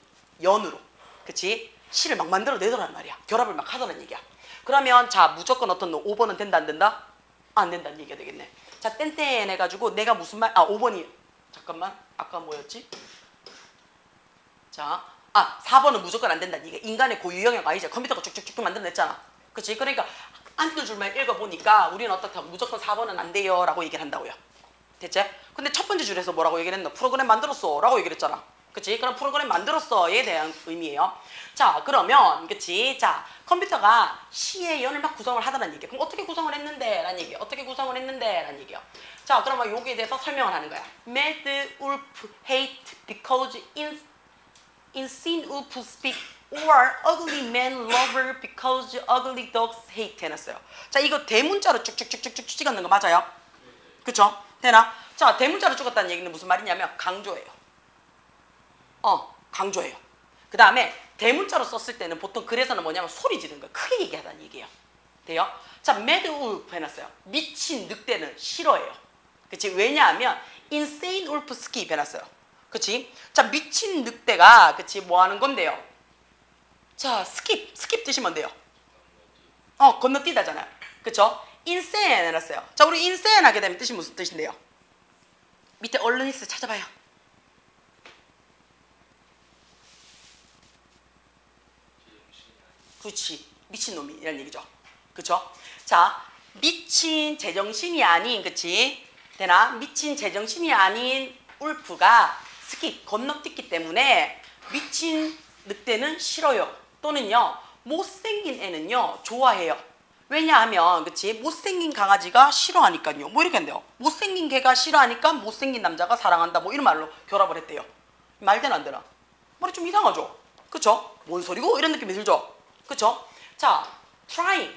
연으로, 그치? 시를 막 만들어내더란 말이야. 결합을 막 하더란 얘기야. 그러면 자, 무조건 어떤 5번은 된다, 안 된다? 안 된다는 얘기가 되겠네. 자, 땡땡 해가지고 내가 무슨 말, 5번이, 잠깐만, 아까 뭐였지? 자, 4번은 무조건 안 된다는 얘기야. 인간의 고유 영역 아니죠. 컴퓨터가 쭉쭉쭉 만들어냈잖아. 그치? 그러니까 한두 줄만 읽어보니까 우리는 어떻다? 무조건 4번은 안 돼요 라고 얘기를 한다고요. 됐지? 근데 첫 번째 줄에서 뭐라고 얘기를 했나? 프로그램 만들었어 라고 얘기를 했잖아. 그치? 그럼 프로그램 만들었어에 대한 의미예요. 자, 그러면 그치? 자, 컴퓨터가 시의 연을 막 구성을 하다는 얘기야. 그럼 어떻게 구성을 했는데? 라는 얘기야. 어떻게 구성을 했는데? 라는 얘기야. 자, 그러면 여기에 대해서 설명을 하는 거야. Mad wolf hate because insane wolf speak or ugly man lover because ugly dogs hate 해놨어요. 자, 이거 대문자로 쭉쭉쭉쭉쭉 찍었는 거 맞아요? 그쵸? 되나? 자, 대문자로 찍었다는 얘기는 무슨 말이냐면 강조예요. 강조예요. 그 다음에 대문자로 썼을 때는 보통 글에서는 뭐냐면 소리 지르는 거예요. 크게 얘기하다는 얘기예요. 돼요? 자, mad wolf 해놨어요. 미친 늑대는 싫어해요. 그치? 왜냐하면 insane wolf skip 해놨어요. 그치? 자, 미친 늑대가 그치? 뭐 하는 건데요? 자, skip 뜻이 뭔데요? 건너뛰다잖아요. 그쵸? insane 해놨어요. 자, 우리 insane 하게 되면 뜻이 무슨 뜻인데요? 밑에 얼른이스 찾아봐요. 그렇지. 미친놈이라는 얘기죠. 그쵸? 자, 미친 제정신이 아닌, 그치? 되나? 미친 제정신이 아닌 울프가 스킵, 건너뛰기 때문에 미친 늑대는 싫어요. 또는요, 못생긴 애는요, 좋아해요. 왜냐하면, 그치? 못생긴 강아지가 싫어하니까요. 뭐 이렇게 한대요. 못생긴 개가 싫어하니까 못생긴 남자가 사랑한다. 뭐 이런 말로 결합을 했대요. 말 되나 안 되나? 말이 좀 이상하죠? 그쵸? 뭔 소리고? 이런 느낌이 들죠? 그쵸? 자, trying.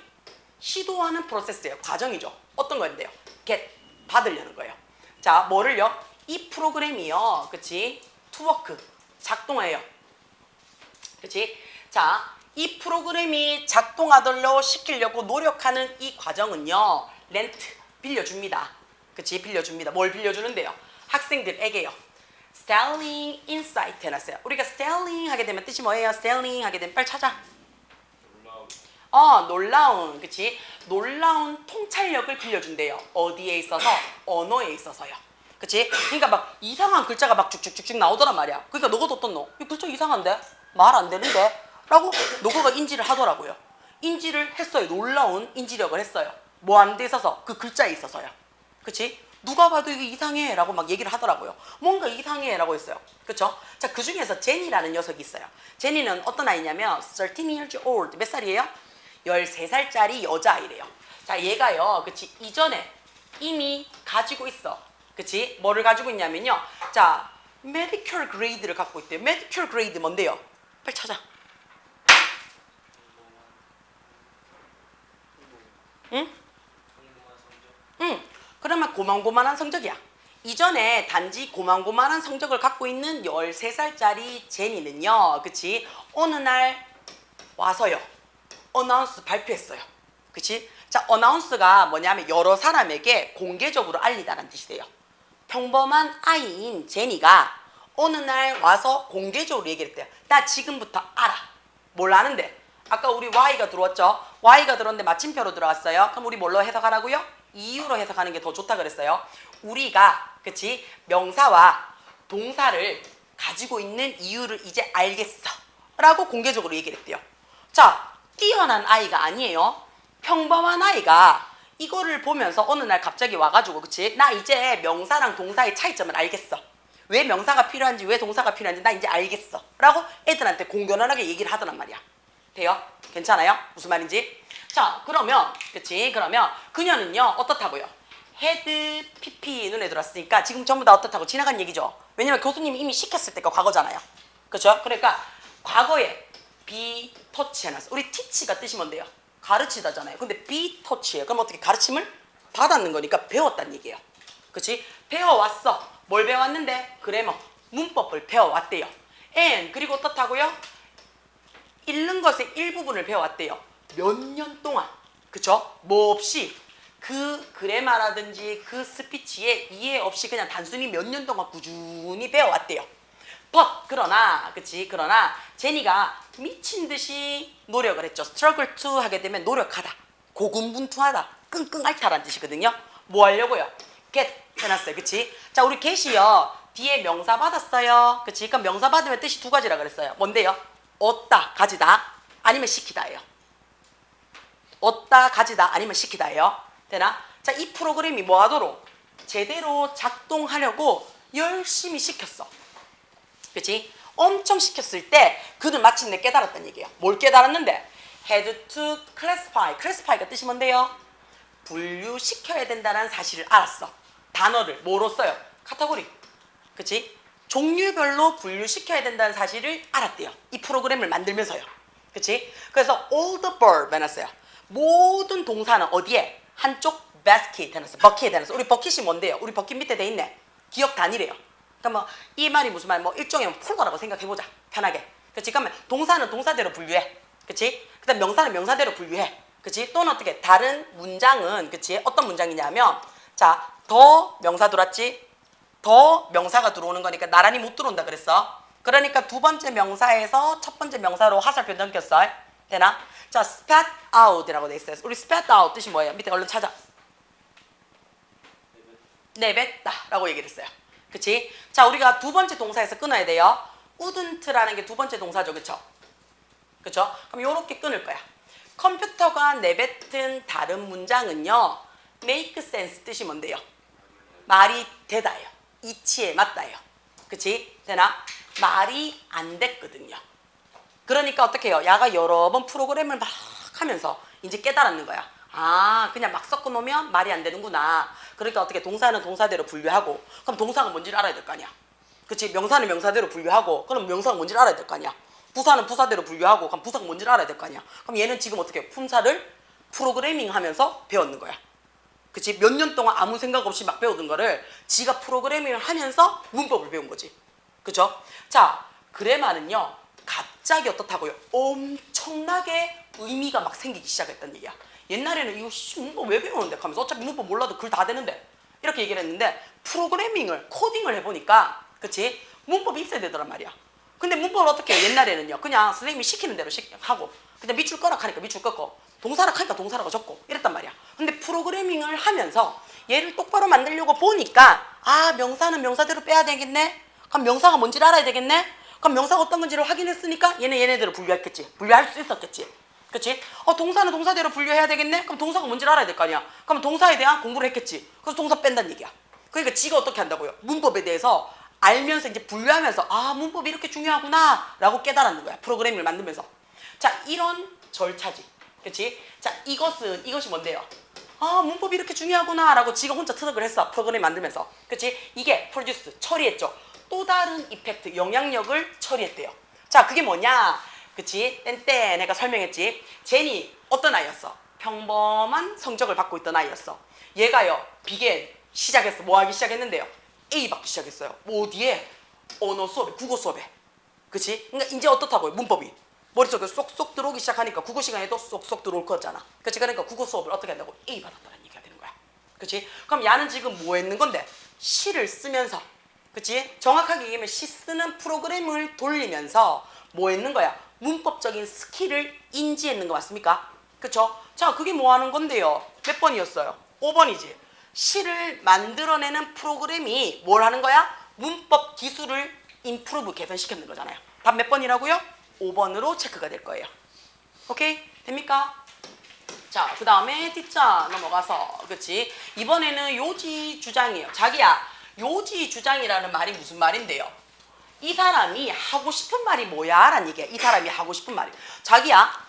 시도하는 프로세스예요. 과정이죠. 어떤 거인데요? get. 받으려는 거예요. 자, 뭐를요? 이 프로그램이요. 그치? to work. 작동해요. 그치? 자, 이 프로그램이 작동하도록 시키려고 노력하는 이 과정은요. rent. 빌려줍니다. 그치? 빌려줍니다. 뭘 빌려주는데요? 학생들에게요. Stelling Insight 해놨어요. 우리가 Stelling 하게 되면 뜻이 뭐예요? Stelling 하게 되면 빨리 찾아. 놀라운, 그치? 놀라운 통찰력을 빌려준대요. 어디에 있어서? 언어에 있어서요. 그치? 그러니까 막 이상한 글자가 막 쭉쭉쭉쭉 나오더란 말이야. 그러니까 너가 어떤 너? 이 글자 이상한데? 말 안 되는데? 라고 너가 인지를 하더라고요. 인지를 했어요. 놀라운 인지력을 했어요. 뭐 하는 데 있어서? 그 글자에 있어서요. 그치? 누가 봐도 이게 이상해 라고 막 얘기를 하더라고요. 뭔가 이상해 라고 했어요. 그쵸? 자, 그 중에서 제니라는 녀석이 있어요. 제니는 어떤 아이냐면 13 years old. 몇 살이에요? 13살짜리 여자아이래요. 자, 얘가요. 그치? 이전에 이미 가지고 있어. 그치? 뭐를 가지고 있냐면요. 자, medical grade를 갖고 있대요. medical grade 뭔데요? 빨리 찾아. 응? 응. 그러면 고만고만한 성적이야. 이전에 단지 고만고만한 성적을 갖고 있는 13살짜리 제니는요. 그치? 어느 날 와서요. 어나운스 발표했어요. 그치? 자, 어나운스가 뭐냐면 여러 사람에게 공개적으로 알리다라는 뜻이래요. 평범한 아이인 제니가 어느 날 와서 공개적으로 얘기를 했대요. 나 지금부터 알아. 뭘 아는데? 아까 우리 Y가 들어왔죠? Y가 들어왔는데 마침표로 들어왔어요. 그럼 우리 뭘로 해석하라고요? 이유로 해석하는 게 더 좋다 그랬어요. 우리가, 그치? 명사와 동사를 가지고 있는 이유를 이제 알겠어. 라고 공개적으로 얘기를 했대요. 자, 뛰어난 아이가 아니에요. 평범한 아이가 이거를 보면서 어느 날 갑자기 와가지고, 그치? 나 이제 명사랑 동사의 차이점을 알겠어. 왜 명사가 필요한지, 왜 동사가 필요한지 나 이제 알겠어. 라고 애들한테 공견하게 얘기를 하더란 말이야. 돼요? 괜찮아요? 무슨 말인지? 자, 그러면, 그치? 그러면 그녀는요, 어떻다고요? 헤드, PP 눈에 들어왔으니까 지금 전부 다 어떻다고 지나간 얘기죠? 왜냐면 교수님이 이미 시켰을 때가 과거잖아요. 그렇죠? 그러니까 과거에 be touch 해놨어. 우리 teach가 뜻이 뭔데요? 가르치다잖아요. 근데 be touch예요. 그럼 어떻게 가르침을 받았는 거니까 배웠다는 얘기예요. 그치? 배워왔어. 뭘 배웠는데? 그래머, 문법을 배워왔대요. and 그리고 어떻다고요? 읽는 것의 일부분을 배워왔대요. 몇 년 동안. 그쵸? 뭐 없이 그 그래마라든지 그 스피치에 이해 없이 그냥 단순히 몇 년 동안 꾸준히 배워왔대요. but 그러나 그치? 그러나 제니가 미친 듯이 노력을 했죠. struggle to 하게 되면 노력하다, 고군분투하다, 끙끙 앓다라는 뜻이거든요. 뭐 하려고요? get 해놨어요. 그치? 자, 우리 get이요 뒤에 명사 받았어요. 그치? 그럼 명사 받으면 뜻이 두 가지라 그랬어요. 뭔데요? 얻다, 가지다, 아니면 시키다예요. 얻다, 가지다, 아니면 시키다예요. 되나? 자, 이 프로그램이 뭐 하도록? 제대로 작동하려고 열심히 시켰어. 그치? 엄청 시켰을 때 그는 마침내 깨달았다는 얘기예요. 뭘 깨달았는데? had to classify. classify가 뜻이 뭔데요? 분류시켜야 된다는 사실을 알았어. 단어를 뭐로 써요? 카테고리. 그치? 종류별로 분류시켜야 된다는 사실을 알았대요. 이 프로그램을 만들면서요. 그치? 그래서 all the verb 해놨어요. 모든 동사는 어디에? 한쪽 basket 해놨어. 버킷 해놨어. 우리 버킷이 뭔데요? 우리 버킷 밑에 돼 있네. 기억 단위래요. 그러니까 이 말이 무슨 말? 뭐 일종의 폴더라고 생각해보자. 편하게. 그치? 그러면 동사는 동사대로 분류해. 그치? 그 다음 명사는 명사대로 분류해. 그치? 또는 어떻게? 다른 문장은, 그치? 어떤 문장이냐면, 자, 더 명사 들어왔지? 더 명사가 들어오는 거니까 나란히 못 들어온다 그랬어. 그러니까 두 번째 명사에서 첫 번째 명사로 화살표 넘겼어. 되나? 자, spat out이라고 돼 있어요. 우리 spat out 뜻이 뭐예요? 밑에 얼른 찾아. 내뱉다 라고 얘기를 했어요. 그치? 자, 우리가 두 번째 동사에서 끊어야 돼요. wouldn't라는 게 두 번째 동사죠. 그쵸? 그쵸? 그럼 요렇게 끊을 거야. 컴퓨터가 내뱉은 다른 문장은요, make sense 뜻이 뭔데요? 말이 되다예요. 이치에 맞다예요. 그치? 되나? 말이 안 됐거든요. 그러니까 어떻게 해요? 야가 여러 번 프로그램을 막 하면서 이제 깨달았는 거야. 아, 그냥 막 섞어 놓으면 말이 안 되는구나. 그러니까 어떻게 동사는 동사대로 분류하고, 그럼 동사가 뭔지를 알아야 될 거 아니야. 그치? 명사는 명사대로 분류하고, 그럼 명사가 뭔지를 알아야 될 거 아니야. 부사는 부사대로 분류하고, 그럼 부사가 뭔지를 알아야 될 거 아니야. 그럼 얘는 지금 어떻게 해? 품사를 프로그래밍 하면서 배웠는 거야. 그치? 몇 년 동안 아무 생각 없이 막 배우던 거를 지가 프로그래밍을 하면서 문법을 배운 거지. 그쵸? 자, 그래마는요, 갑자기 어떻다고요? 엄청나게 의미가 막 생기기 시작했단 얘기야. 옛날에는 이거 문법 왜 배우는데? 하면서 어차피 문법 몰라도 글 다 되는데. 이렇게 얘기를 했는데, 프로그래밍을, 코딩을 해보니까, 그치? 문법이 있어야 되더란 말이야. 근데 문법을 어떻게 해? 옛날에는요, 그냥 선생님이 시키는 대로 하고, 근데 밑줄 끄라 하니까 밑줄 끄고 동사라 하니까 동사라고 적고 이랬단 말이야. 근데 프로그래밍을 하면서 얘를 똑바로 만들려고 보니까 아 명사는 명사대로 빼야 되겠네. 그럼 명사가 뭔지를 알아야 되겠네. 그럼 명사가 어떤 건지를 확인했으니까 얘네들을 분류했겠지. 분류할 수 있었겠지. 그치? 동사는 동사대로 분류해야 되겠네? 그럼 동사가 뭔지를 알아야 될 거 아니야. 그럼 동사에 대한 공부를 했겠지. 그래서 동사 뺀다는 얘기야. 그러니까 지가 어떻게 한다고요? 문법에 대해서 알면서 이제 분류하면서 아 문법이 이렇게 중요하구나 라고 깨달았는 거야. 프로그래밍을 만들면서. 자 이런 절차지. 그치? 자 이것이 뭔데요? 아 문법이 이렇게 중요하구나 라고 지가 혼자 터득을 했어. 프로그램 만들면서. 그치? 이게 프로듀스 처리했죠. 또 다른 이펙트 영향력을 처리했대요. 자 그게 뭐냐? 그치? 땐 내가 설명했지. 제니 어떤 아이였어? 평범한 성적을 받고 있던 아이였어. 얘가요 비겐 시작했어. 뭐 하기 시작했는데요? A 받기 시작했어요. 뭐 어디에? 언어 수업에, 국어 수업에. 그치? 그러니까 이제 어떻다고요? 문법이 머릿속에 쏙쏙 들어오기 시작하니까 국어 시간에도 쏙쏙 들어올 거잖아. 그치? 그러니까 국어 수업을 어떻게 한다고? A 받았다는 얘기가 되는 거야. 그치? 그럼 야는 지금 뭐 했는 건데? 시를 쓰면서 그치? 정확하게 얘기하면 시 쓰는 프로그램을 돌리면서 뭐 했는 거야? 문법적인 스킬을 인지했는 거 맞습니까? 그쵸? 자 그게 뭐 하는 건데요? 몇 번이었어요? 5번이지. 시를 만들어내는 프로그램이 뭘 하는 거야? 문법 기술을 임프루브 개선시키는 거잖아요. 답 몇 번이라고요? 5번으로 체크가 될 거예요. 오케이? 됩니까? 자, 그 다음에 D자 넘어가서 그치? 이번에는 요지 주장이에요. 자기야, 요지 주장이라는 말이 무슨 말인데요? 이 사람이 하고 싶은 말이 뭐야? 라는 얘기야. 이 사람이 하고 싶은 말이. 자기야,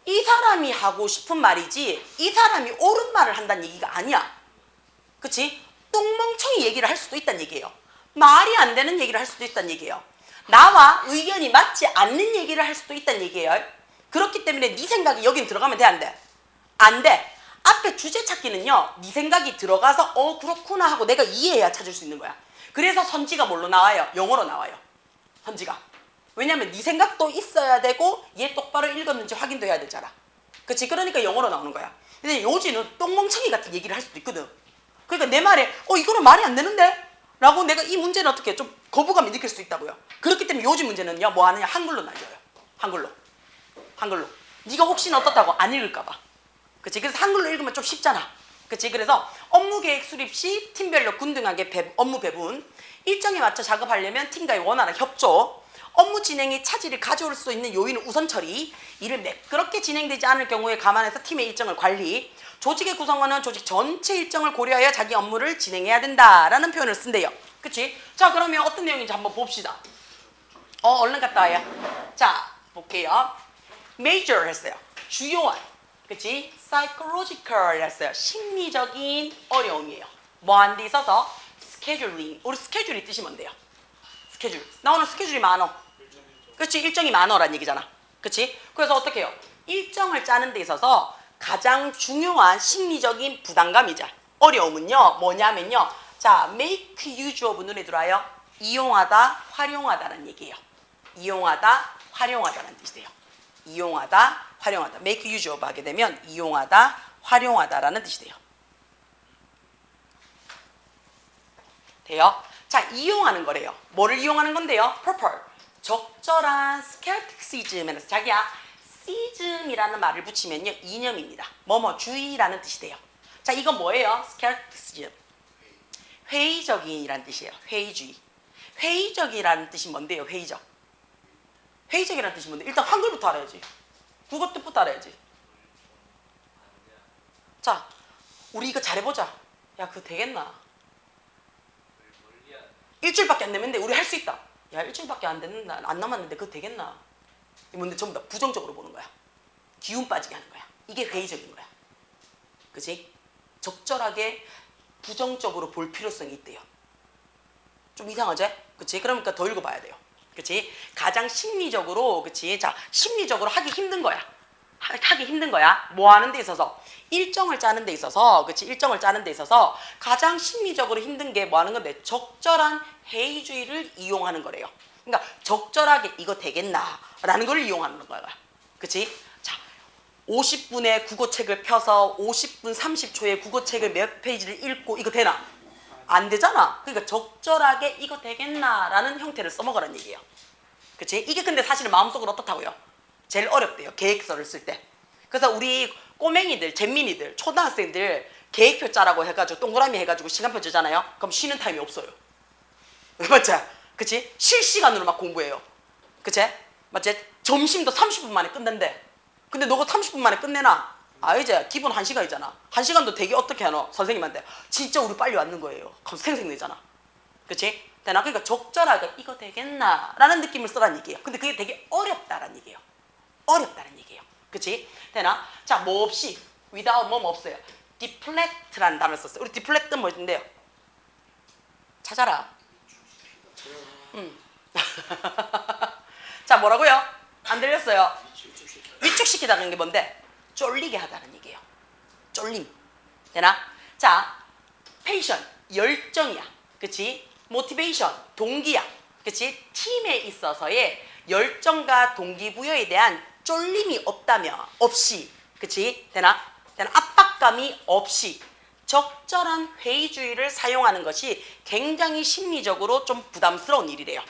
이 사람이 하고 싶은 말이지 이 사람이 옳은 말을 한다는 얘기가 아니야. 그치? 똥멍청이 얘기를 할 수도 있다는 얘기예요. 말이 안 되는 얘기를 할 수도 있다는 얘기예요. 나와 의견이 맞지 않는 얘기를 할 수도 있다는 얘기예요. 그렇기 때문에 네 생각이 여긴 들어가면 돼, 안 돼? 안 돼. 앞에 주제 찾기는요. 네 생각이 들어가서 그렇구나 하고 내가 이해해야 찾을 수 있는 거야. 그래서 선지가 뭘로 나와요? 영어로 나와요. 선지가. 왜냐면 네 생각도 있어야 되고 얘 똑바로 읽었는지 확인도 해야 되잖아. 그치? 그러니까 영어로 나오는 거야. 근데 요지는 똥멍청이 같은 얘기를 할 수도 있거든. 그러니까 내 말에 이거는 말이 안 되는데? 라고 내가 이 문제는 어떻게 좀 거부감이 느낄 수 있다고요. 그렇기 때문에 요즘 문제는요. 뭐 하느냐? 한글로 날려요. 한글로. 네가 혹시나 어떻다고 안 읽을까 봐. 그치? 그래서 한글로 읽으면 좀 쉽잖아. 그치? 그래서 업무 계획 수립 시 팀별로 균등하게 업무 배분, 일정에 맞춰 작업하려면 팀과의 원활한 협조, 업무 진행에 차질을 가져올 수 있는 요인을 우선 처리, 일을 매끄럽게 진행되지 않을 경우에 감안해서 팀의 일정을 관리, 조직의 구성원은 조직 전체 일정을 고려하여 자기 업무를 진행해야 된다라는 표현을 쓴대요. 그치? 자, 그러면 어떤 내용인지 한번 봅시다. 얼른 갔다 와요. 자, 볼게요. major 했어요. 주요한. 그치? psychological 했어요. 심리적인 어려움이에요. 뭐 한 데 있어서 scheduling. 우리 스케줄이 뜻이 뭔데요? 스케줄. 나 오늘 스케줄이 많어. 그치? 일정이 많어라는 얘기잖아. 그치? 그래서 어떻게 해요? 일정을 짜는 데 있어서 가장 중요한 심리적인 부담감이자 어려움은요. 뭐냐면요. 자, make use of 눈에 들어와요. 이용하다, 활용하다라는 얘기예요. 이용하다, 활용하다라는 뜻이에요. 이용하다, 활용하다. make use of 하게 되면 이용하다, 활용하다라는 뜻이 돼요. 돼요? 자, 이용하는 거래요. 뭐를 이용하는 건데요? proper. 적절한 skepticism에서 자기야 시즘이라는 말을 붙이면요. 이념입니다. 주의라는 뜻이 돼요. 자, 이건 뭐예요? skepticism. 회의적인이라는 뜻이에요. 회의주의. 회의적이라는 뜻이 뭔데요? 회의적. 회의적이라는 뜻이 뭔데? 일단 한글부터 알아야지. 국어 뜻부터 알아야지. 자, 우리 이거 잘해보자. 야, 그거 되겠나? 일주일밖에 안 되는데 우리 할 수 있다. 야, 일주일밖에 안 됐는데 안 남았는데 그거 되겠나? 뭔데 전부 다 부정적으로 보는 거야. 기운 빠지게 하는 거야. 이게 회의적인 거야. 그치? 적절하게 부정적으로 볼 필요성이 있대요. 좀 이상하지? 그치? 그러니까 더 읽어봐야 돼요. 그치? 가장 심리적으로, 그치? 자, 심리적으로 하기 힘든 거야. 하기 힘든 거야. 뭐 하는 데 있어서? 일정을 짜는 데 있어서, 그치? 일정을 짜는 데 있어서 가장 심리적으로 힘든 게 뭐 하는 건데? 적절한 회의주의를 이용하는 거래요. 그러니까 적절하게 이거 되겠나? 라는 걸 이용하는 거야. 그치? 자, 50분의 국어책을 펴서 50분 30초에 국어책을 몇 페이지를 읽고 이거 되나? 안 되잖아. 그러니까 적절하게 이거 되겠나? 라는 형태를 써먹으라는 얘기예요. 그치? 이게 근데 사실은 마음속으로 어떻다고요? 제일 어렵대요. 계획서를 쓸 때. 그래서 우리 꼬맹이들, 잼민이들, 초등학생들 계획표 짜라고 해가지고 동그라미 해가지고 시간표 주잖아요. 그럼 쉬는 타임이 없어요. 맞지? 그치? 실시간으로 막 공부해요. 그치? 맞지? 점심도 30분 만에 끝낸대. 근데 너가 30분 만에 끝내나? 아, 이제 기본 1시간이잖아. 1시간도 되게 어떻게 하노? 선생님한테 진짜 우리 빨리 왔는 거예요. 그럼 생색내잖아. 그치? 되나? 그러니까 적절하게 이거 되겠나? 라는 느낌을 쓰라는 얘기예요. 근데 그게 되게 어렵다라는 얘기예요. 어렵다는 얘기예요. 그치? 되나? 자, 뭐 없이 without 뭐 없어요. deflect라는 단어를 썼어요. 우리 deflect는 뭐였는데요? 찾아라. 자, 뭐라고요? 안 들렸어요? 위축시키다는 게 뭔데? 쫄리게 하다는 얘기예요. 쫄림. 되나? 자, 패션, 열정이야. 그치? 모티베이션, 동기야. 그치? 팀에 있어서의 열정과 동기부여에 대한 쫄림이 없다면, 없이. 그치? 되나? 되나? 압박감이 없이 적절한 회의주의를 사용하는 것이 굉장히 심리적으로 좀 부담스러운 일이래요.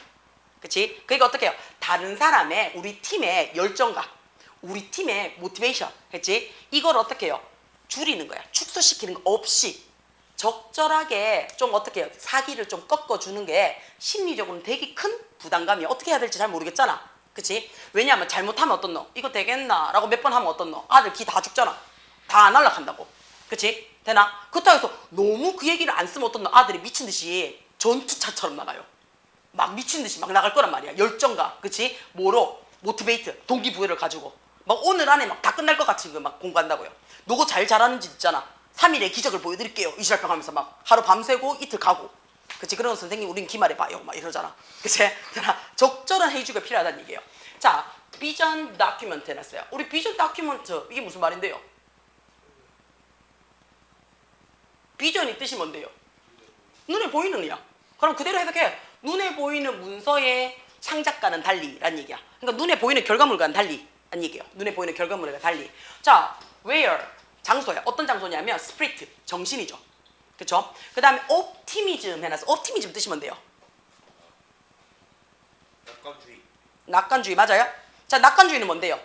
그치? 그러니까 어떻게 해요? 다른 사람의, 우리 팀의 열정과 우리 팀의 모티베이션, 그치? 이걸 어떻게 해요? 줄이는 거야. 축소시키는 거 없이 적절하게 좀 어떻게 해요? 사기를 좀 꺾어주는 게 심리적으로는 되게 큰 부담감이야. 어떻게 해야 될지 잘 모르겠잖아. 그치? 왜냐하면 잘못하면 어떻노? 이거 되겠나? 라고 몇 번 하면 어떻노? 아들 기 다 죽잖아. 다 날라간다고. 그치? 되나? 그렇다고 해서 너무 그 얘기를 안 쓰면 어떻노? 아들이 미친 듯이 전투차처럼 나가요. 막 미친 듯이 막 나갈 거란 말이야. 열정과, 그치? 뭐로? 모티베이트, 동기부여를 가지고. 막 오늘 안에 막 다 끝날 것 같이 막 공부한다고요. 누구 잘 잘하는지 있잖아. 3일의 기적을 보여드릴게요. 이시랄평 하면서 막 하루 밤새고 이틀 가고. 그치? 그런 선생님 우린 기말에 봐요. 막 이러잖아. 그치? 적절한 회의주가 필요하다는 얘기예요. 자, 비전 다큐멘트 해놨어요. 우리 비전 다큐멘트, 이게 무슨 말인데요? 비전이 뜻이 뭔데요? 눈에 보이는 이야. 그럼 그대로 해석해. 눈에 보이는 문서의 창작과는 달리라는 얘기야. 그러니까 눈에 보이는 결과물과는 달리 라는 얘기예요. 눈에 보이는 결과물과 달리. 자, where 장소야. 어떤 장소냐면 spirit 정신이죠. 그렇죠? 그 다음에 optimism 해놨어. optimism 뜻이 뭔데요? 낙관주의. 낙관주의 맞아요? 자, 낙관주의는 뭔데요?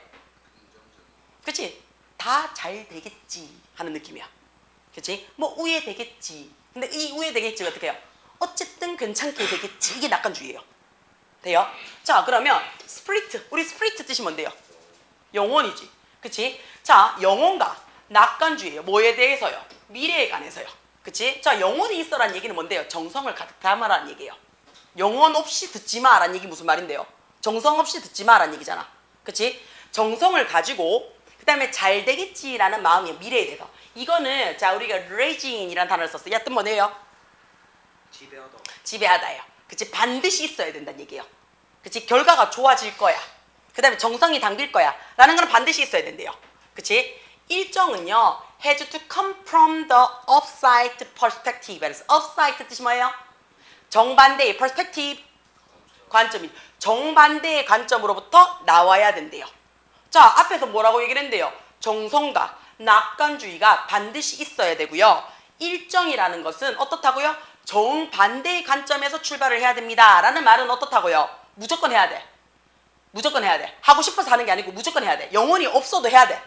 그치? 다 잘 되겠지 하는 느낌이야. 그치? 뭐 우회되겠지. 근데 이 우회되겠지가 어떻게 해요? 어쨌든 괜찮게 되겠지. 이게 낙관주의예요. 돼요? 자, 그러면 스피리트. 우리 스피리트 뜻이 뭔데요? 영혼이지. 그치? 자, 영혼과 낙관주의예요. 뭐에 대해서요? 미래에 관해서요. 그치? 자, 영혼이 있어라는 얘기는 뭔데요? 정성을 가득 담아라는 얘기예요. 영혼 없이 듣지 마라는 얘기 무슨 말인데요? 정성 없이 듣지 마라는 얘기잖아. 그치? 정성을 가지고 그 다음에 잘 되겠지라는 마음이에요. 미래에 대해서. 이거는 자, 우리가 raging이라는 단어를 썼어요. 야, 뜻 뭐네요? 지배하다. 지배하다예요. 그치? 반드시 있어야 된다는 얘기예요. 그치? 결과가 좋아질 거야. 그 다음에 정성이 담길 거야. 라는 건 반드시 있어야 된대요. 그치? 일정은요, has to come from the opposite perspective. 그래서 opposite 뜻이 뭐예요? 정반대의 perspective, 관점이. 정반대의 관점으로부터 나와야 된대요. 자, 앞에서 뭐라고 얘기를 했는데요? 정성과 낙관주의가 반드시 있어야 되고요. 일정이라는 것은 어떻다고요? 정반대의 관점에서 출발을 해야 됩니다. 라는 말은 어떻다고요? 무조건 해야 돼. 무조건 해야 돼. 하고 싶어서 하는 게 아니고 무조건 해야 돼. 영혼이 없어도 해야 돼.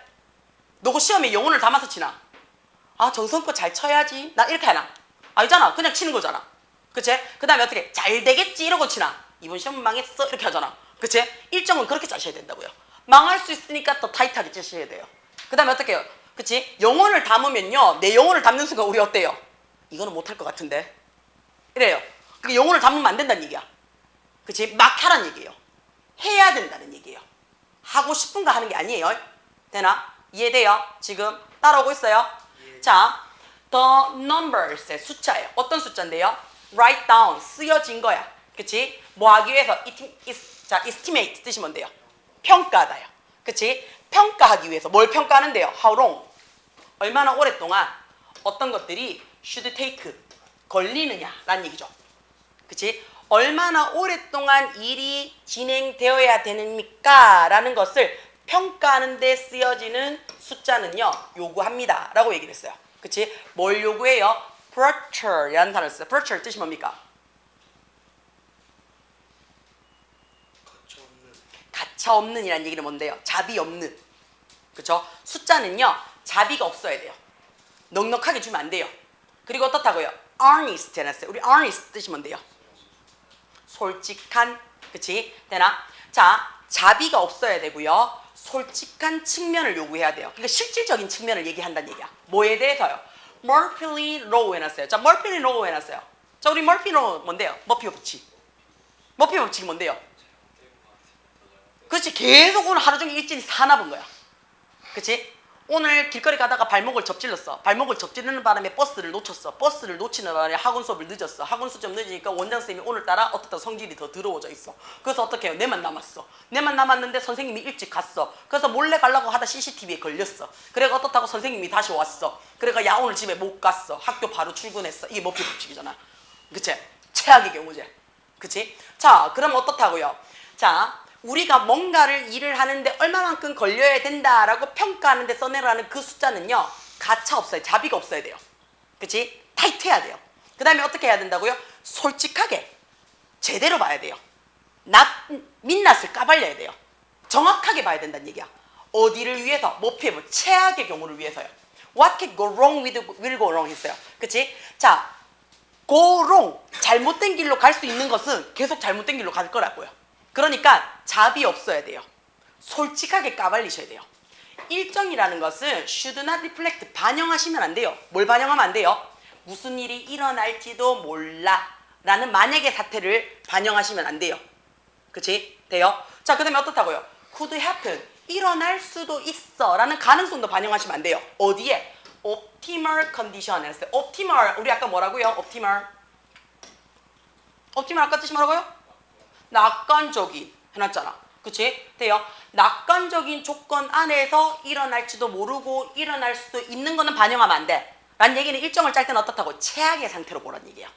너그 시험에 영혼을 담아서 치나? 아, 정성껏 잘 쳐야지. 나 이렇게 하나? 아니잖아. 그냥 치는 거잖아. 그치? 그 다음에 어떻게? 잘 되겠지 이러고 치나? 이번 시험 망했어 이렇게 하잖아. 그치? 일정은 그렇게 짜셔야 된다고요. 망할 수 있으니까 더 타이트하게 짜셔야 돼요. 그 다음에 어떻게 해요? 그치? 영혼을 담으면요, 내 영혼을 담는 순간 우리 어때요? 이거는 못할 것 같은데 이래요. 그게 영혼을 담으면 안 된다는 얘기야. 그치? 막 하라는 얘기예요. 해야 된다는 얘기예요. 하고 싶은 거 하는 게 아니에요. 되나? 이해돼요? 지금 따라오고 있어요? 예. 자, the numbers의 숫자예요. 어떤 숫자인데요? write down, 쓰여진 거야. 그치? 뭐 하기 위해서? 자, estimate 뜻이 뭔데요? 평가하다요. 그치? 평가하기 위해서. 뭘 평가하는데요? How long? 얼마나 오랫동안 어떤 것들이 should take, 걸리느냐라는 얘기죠. 그치? 얼마나 오랫동안 일이 진행되어야 되니까 라는 것을 평가하는 데 쓰여지는 숫자는요, 요구합니다. 라고 얘기를 했어요. 그치? 뭘 요구해요? Pressure 라는 단어를 써요. Pressure 뜻이 뭡니까? 가차 없는. 가차 가차 없는이라는 얘기는 뭔데요? 자비 없는. 그쵸? 숫자는요, 자비가 없어야 돼요. 넉넉하게 주면 안 돼요. 그리고 어떻다고요? honest 해놨어요. 우리 honest 뜻이 뭔데요? 솔직한, 그치? 되나? 자, 자비가 없어야 되고요. 솔직한 측면을 요구해야 돼요. 그러니까 실질적인 측면을 얘기한다는 얘기야. 뭐에 대해서요? Murphy Law 해놨어요. 자, Murphy Law 해놨어요. 자, 우리 Murphy Law 뭔데요? 머피 법칙. 머피 법칙이 뭔데요? 그렇지. 계속 오늘 하루 종일 일진이 사나본 거야. 그치? 오늘 길거리 가다가 발목을 접질렀어. 발목을 접지르는 바람에 버스를 놓쳤어. 버스를 놓치는 바람에 학원 수업을 늦었어. 학원 수업 늦으니까 원장쌤이 오늘따라 어떻다 성질이 더 더러워져 있어. 그래서 어떻게 해요? 내만 남았어. 내만 남았는데 선생님이 일찍 갔어. 그래서 몰래 가려고 하다 CCTV에 걸렸어. 그래가 어떻다고 선생님이 다시 왔어. 그래가 야 오늘 집에 못 갔어. 학교 바로 출근했어. 이게 머피 법칙이잖아. 그치? 최악의 경우제. 그치? 자, 그럼 어떻다고요? 자, 우리가 뭔가를 일을 하는데 얼마만큼 걸려야 된다라고 평가하는데 써내라는 그 숫자는요, 가차 없어요. 자비가 없어야 돼요. 그치? 타이트해야 돼요. 그 다음에 어떻게 해야 된다고요? 솔직하게 제대로 봐야 돼요. 민낯을 까발려야 돼요. 정확하게 봐야 된다는 얘기야. 어디를 위해서? 목표, 최악의 경우를 위해서요. What can go wrong will go wrong 했어요. 그치? 자, go wrong, 잘못된 길로 갈 수 있는 것은 계속 잘못된 길로 갈 거라고요. 그러니까 자비 없어야 돼요. 솔직하게 까발리셔야 돼요. 일정이라는 것은 should not reflect, 반영하시면 안 돼요. 뭘 반영하면 안 돼요? 무슨 일이 일어날지도 몰라 라는 만약의 사태를 반영하시면 안 돼요. 그치? 돼요? 자, 그 다음에 어떻다고요? could happen, 일어날 수도 있어 라는 가능성도 반영하시면 안 돼요. 어디에? optimal condition 했어요. optimal, 우리 아까 뭐라고요? optimal 아까 뜻이 뭐라고요? 낙관적인 해놨잖아. 그치? 돼요? 낙관적인 조건 안에서 일어날지도 모르고 일어날 수도 있는 거는 반영하면 안 돼. 라는 얘기는 일정을 짤 때는 어떻다고? 최악의 상태로 보라는 얘기야.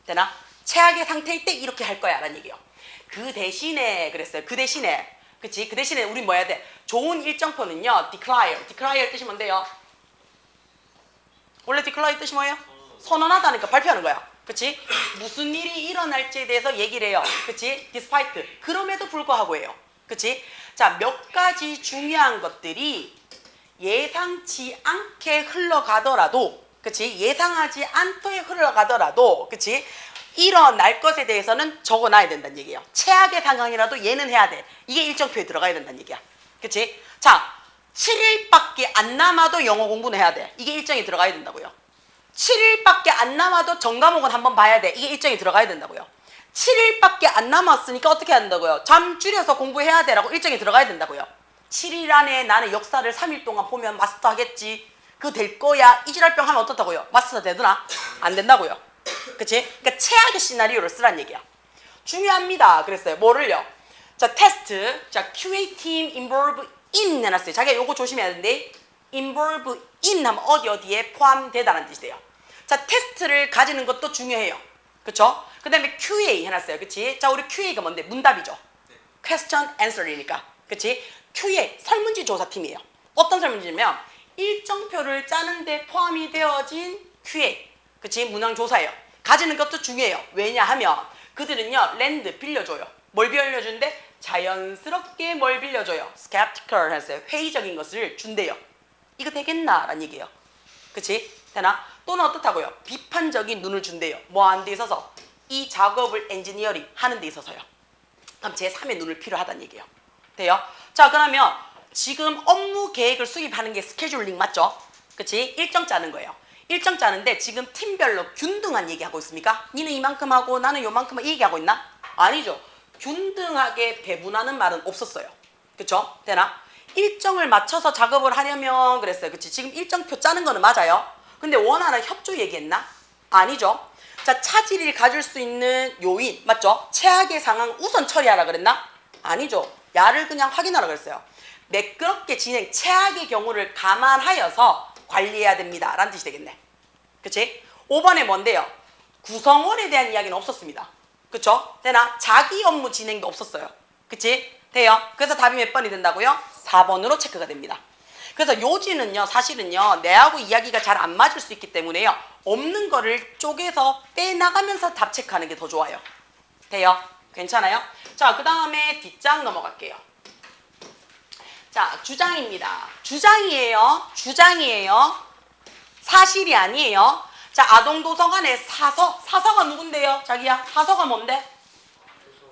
되나? 최악의 상태일 때 이렇게 할 거야 라는 얘기요. 그 대신에 그랬어요. 그 대신에, 그치? 그 대신에 우리 뭐 해야 돼? 좋은 일정표는요, declare 뜻이 뭔데요? 원래 declare 뜻이 뭐예요? 선언하다니까 발표하는 거야. 그치? 무슨 일이 일어날지에 대해서 얘기를 해요. 그치? despite, 그럼에도 불구하고 해요. 그치? 자, 몇 가지 중요한 것들이 예상치 않게 흘러가더라도, 그치? 예상하지 않게 흘러가더라도, 그치? 일어날 것에 대해서는 적어놔야 된다는 얘기예요. 최악의 상황이라도 얘는 해야 돼. 이게 일정표에 들어가야 된다는 얘기야. 그치? 자, 7일밖에 안 남아도 영어 공부는 해야 돼. 이게 일정에 들어가야 된다고요. 7일밖에 안 남아도 전과목은 한번 봐야 돼. 이게 일정에 들어가야 된다고요. 7일밖에 안 남았으니까 어떻게 해야 된다고요? 잠 줄여서 공부해야 돼라고 일정에 들어가야 된다고요. 7일 안에 나는 역사를 3일 동안 보면 마스터 하겠지. 그거 될 거야. 이 지랄병 하면 어떻다고요? 마스터 되드나? 안 된다고요. 그치? 그러니까 최악의 시나리오를 쓰란 얘기야. 중요합니다. 그랬어요. 뭐를요? 자, 테스트. 자, QA team involve in 해놨어요. 자기가 요거 조심해야 되는데, involve in 하면 어디에 포함되다라는 뜻이에요. 자, 테스트를 가지는 것도 중요해요. 그쵸? 그 다음에 QA 해놨어요. 그치? 자, 우리 QA가 뭔데? 문답이죠. question answer이니까. 그치? QA, 설문지 조사팀이에요. 어떤 설문지냐면, 일정표를 짜는데 포함이 되어진 QA. 그치? 문항조사예요. 가지는 것도 중요해요. 왜냐하면, 그들은요, 랜드 빌려줘요. 뭘 빌려주는데? 자연스럽게 뭘 빌려줘요? skeptical 했어요. 회의적인 것을 준대요. 이거 되겠나? 라는 얘기예요. 그치? 되나? 또는 어떻다고요? 비판적인 눈을 준대요. 뭐 하는 데 있어서? 이 작업을 엔지니어링 하는 데 있어서요. 그럼 제3의 눈을 필요하다는 얘기예요. 돼요? 자, 그러면 지금 업무 계획을 수립하는 게 스케줄링 맞죠? 그치? 일정 짜는 거예요. 일정 짜는데 지금 팀별로 균등한 얘기하고 있습니까? 니는 이만큼 하고 나는 요만큼 이 얘기하고 있나? 아니죠. 균등하게 배분하는 말은 없었어요. 그쵸? 되나? 일정을 맞춰서 작업을 하려면 그랬어요. 그치? 지금 일정표 짜는 거는 맞아요. 근데 원하는 협조 얘기했나? 아니죠. 자, 차질을 가질 수 있는 요인 맞죠? 최악의 상황 우선 처리하라 그랬나? 아니죠. 야를 그냥 확인하라 그랬어요. 매끄럽게 진행, 최악의 경우를 감안하여서 관리해야 됩니다 라는 뜻이 되겠네. 그치? 5번에 뭔데요? 구성원에 대한 이야기는 없었습니다. 그쵸? 되나? 자기 업무 진행도 없었어요. 그치? 돼요? 그래서 답이 몇 번이 된다고요? 4번으로 체크가 됩니다. 그래서 요지는요, 사실은요, 내하고 이야기가 잘 안 맞을 수 있기 때문에요, 없는 거를 쪼개서 빼나가면서 답 체크하는 게 더 좋아요. 돼요? 괜찮아요? 자, 그 다음에 뒷장 넘어갈게요. 자, 주장입니다. 주장이에요. 주장이에요. 사실이 아니에요. 자, 아동도서관의 사서가 누군데요? 자기야, 사서가 뭔데?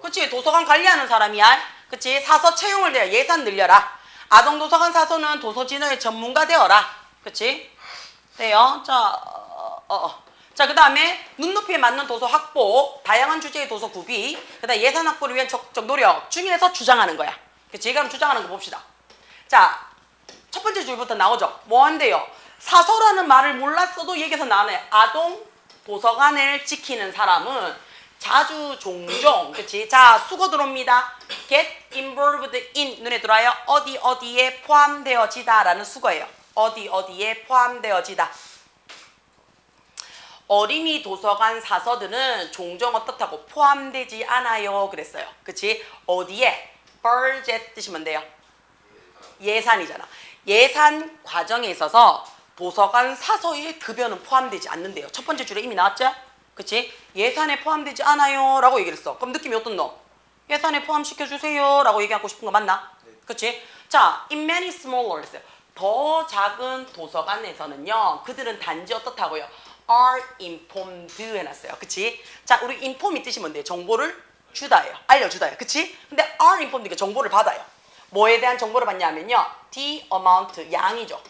그치, 도서관 관리하는 사람이야. 그치, 사서 채용을 돼야 예산 늘려라. 아동도서관 사서는 도서진흥의 전문가 되어라. 그치? 돼요. 자, 자, 그 다음에 눈높이에 맞는 도서 확보, 다양한 주제의 도서 구비, 그 다음에 예산 확보를 위한 적극적 노력 중에서 주장하는 거야. 그치? 그럼 주장하는 거 봅시다. 자, 첫 번째 줄부터 나오죠. 뭐 한대요? 사서라는 말을 몰랐어도 얘기해서 나오네. 아동 도서관을 지키는 사람은 자주 종종, 그치? 자, 수고 들어옵니다. get involved in, 눈에 들어와요. 어디 어디에 포함되어지다 라는 수거예요. 어디 어디에 포함되어지다. 어린이 도서관 사서들은 종종 어떻다고 포함되지 않아요 그랬어요. 그치? 어디에? budget 뜻이면 돼요. 예산이잖아. 예산 과정에 있어서 도서관 사서의 급여는 포함되지 않는데요. 첫 번째 줄에 이미 나왔죠? 그치? 예산에 포함되지 않아요 라고 얘기를 했어. 그럼 느낌이 어떤 너? 예산에 포함시켜주세요 라고 얘기하고 싶은 거 맞나? 그치? 자, in many smaller 했어요. 더 작은 도서관에서는요, 그들은 단지 어떻다고요? are informed 해놨어요. 그치? 자, 우리 inform이 뜻이 뭔데요? 정보를 주다예요. 알려주다예요. 그치? 근데 are informed니까 정보를 받아요. 뭐에 대한 정보를 받냐면요, the amount, 양이죠.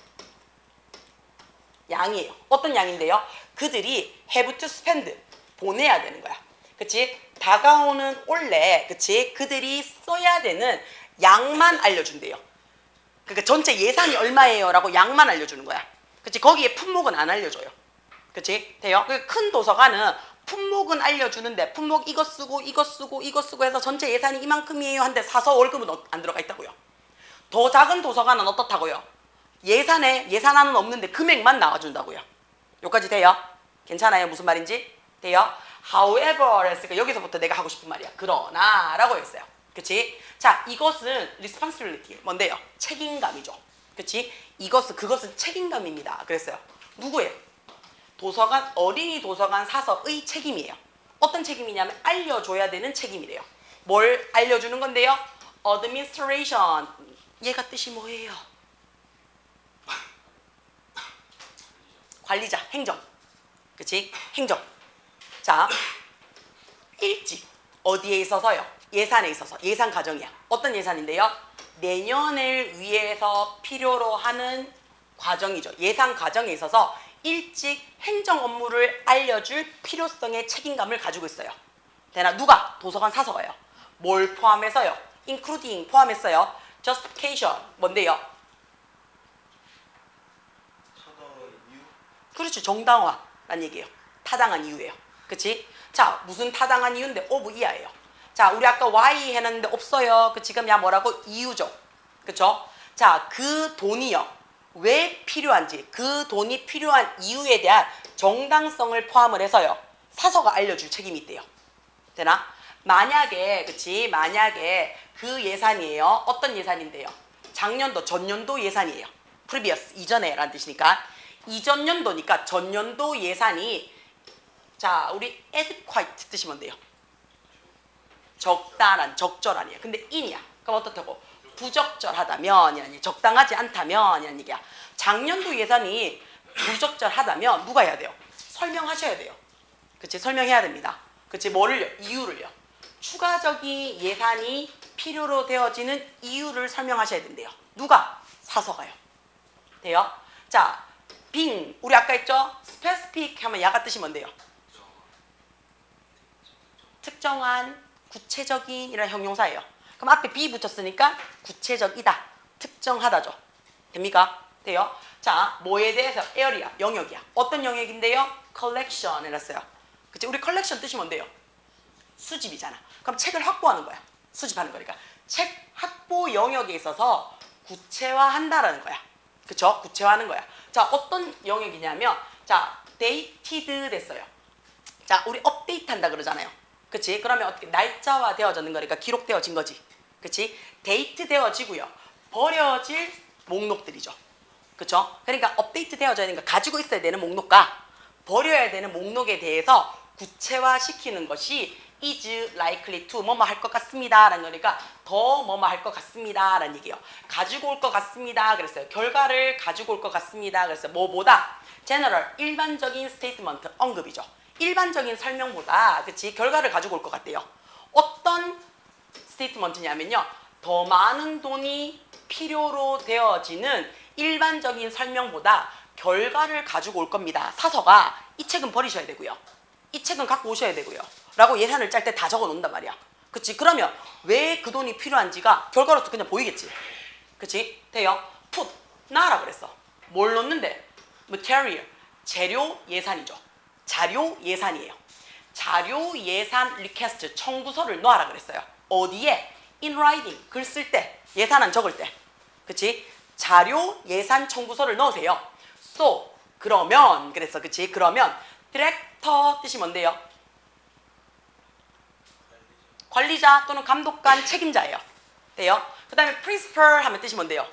양이에요. 어떤 양인데요? 그들이 have to spend, 보내야 되는 거야. 그치? 다가오는 올해, 그치? 그들이 써야 되는 양만 알려준대요. 그러니까 전체 예산이 얼마예요? 라고 양만 알려주는 거야. 그치? 거기에 품목은 안 알려줘요. 그치? 돼요? 큰 도서관은 품목은 알려주는데, 품목 이거 쓰고 이거 쓰고 이거 쓰고 해서 전체 예산이 이만큼이에요 한데 사서 월급은 안 들어가 있다고요. 더 작은 도서관은 어떻다고요? 예산안은 없는데 금액만 나와준다고요. 여기까지 돼요? 괜찮아요? 무슨 말인지? 돼요? However 했으니까 여기서부터 내가 하고 싶은 말이야. 그러나 라고 했어요. 그치? 자, 이것은 responsibility, 뭔데요? 책임감이죠. 그치? 그것은 책임감입니다. 그랬어요. 누구예요? 도서관, 어린이 도서관 사서의 책임이에요. 어떤 책임이냐면 알려줘야 되는 책임이래요. 뭘 알려주는 건데요? administration. 얘가 뜻이 뭐예요? 관리자, 행정. 그치? 행정. 자, 일찍 어디에 있어서요? 예산에 있어서. 예산 과정이야. 어떤 예산인데요? 내년을 위해서 필요로 하는 과정이죠. 예산 과정에 있어서 일찍 행정 업무를 알려줄 필요성의 책임감을 가지고 있어요. 되나? 누가? 도서관 사서가요. 뭘 포함해서요? including 포함했어요. justification 뭔데요? 그렇지, 정당화란 얘기예요. 타당한 이유예요. 그치? 자, 무슨 타당한 이유인데 of 이하예요. 자, 우리 아까 why 해놨는데 없어요. 그 지금 야 뭐라고? 이유죠. 그쵸? 자, 그 돈이요, 왜 필요한지, 그 돈이 필요한 이유에 대한 정당성을 포함을 해서요, 사서가 알려줄 책임이 있대요. 되나? 만약에, 그치? 만약에 그 예산이에요. 어떤 예산인데요? 작년도, 전년도 예산이에요. previous, 이전에 라는 뜻이니까. 이전 연도니까 전년도 예산이, 자, 우리 adequate 뜻이 뭔데요? 적당한, 적절한이에요. 근데 in이야. 그럼 어떻다고? 부적절하다면, 아니 적당하지 않다면 이라는 얘기야. 작년도 예산이 부적절하다면 누가 해야 돼요? 설명하셔야 돼요. 그치? 설명해야 됩니다. 그치? 뭐를요? 이유를요. 추가적인 예산이 필요로 되어지는 이유를 설명하셔야 된대요. 누가? 사서가요. 돼요? 자, being, 우리 아까 했죠? specific 하면 야가 뜻이 뭔데요? 특정한, 구체적인 이라는 형용사예요. 그럼 앞에 be 붙였으니까 구체적이다, 특정하다죠. 됩니까? 돼요? 자, 뭐에 대해서? area, 영역이야. 어떤 영역인데요? collection 해놨어요. 그치? 우리 collection 뜻이 뭔데요? 수집이잖아. 그럼 책을 확보하는 거야. 수집하는 거니까. 책 확보 영역에 있어서 구체화한다라는 거야. 그쵸? 구체화하는 거야. 자, 어떤 영역이냐면, 자, dated 됐어요. 자, 우리 업데이트 한다 그러잖아요. 그치? 그러면 어떻게? 날짜화 되어지는 거니까 기록되어진 거지. 그치? 데이트 되어지고요. 버려질 목록들이죠. 그쵸? 그러니까 업데이트 되어져야 되니까 가지고 있어야 되는 목록과 버려야 되는 목록에 대해서 구체화시키는 것이 is likely to 뭐뭐 할 것 같습니다 라는 거니까 더 뭐뭐 할 것 같습니다 라는 얘기예요. 가지고 올 것 같습니다 그랬어요. 결과를 가지고 올 것 같습니다 그랬어요. 뭐보다 general 일반적인 statement 언급이죠. 일반적인 설명보다 그치 결과를 가지고 올 것 같대요. 어떤 statement냐면요. 더 많은 돈이 필요로 되어지는 일반적인 설명보다 결과를 가지고 올 겁니다. 사서가 이 책은 버리셔야 되고요. 이 책은 갖고 오셔야 되고요. 라고 예산을 짤 때 다 적어 놓는단 말이야. 그치? 그러면 왜 그 돈이 필요한지가 결과로서 그냥 보이겠지. 그치? 돼요? put, 나라 그랬어. 뭘 넣는데? material, 재료 예산이죠. 자료 예산이에요. 자료 예산 request, 청구서를 넣어라 그랬어요. 어디에? in writing, 글 쓸 때, 예산안 적을 때. 그치? 자료 예산 청구서를 넣으세요. so, 그러면, 그랬어. 그치? 그러면, 디렉터 뜻이 뭔데요? 관리자 또는 감독관 책임자예요. 돼요? 그 다음에 principal 하면 뜻이 뭔데요?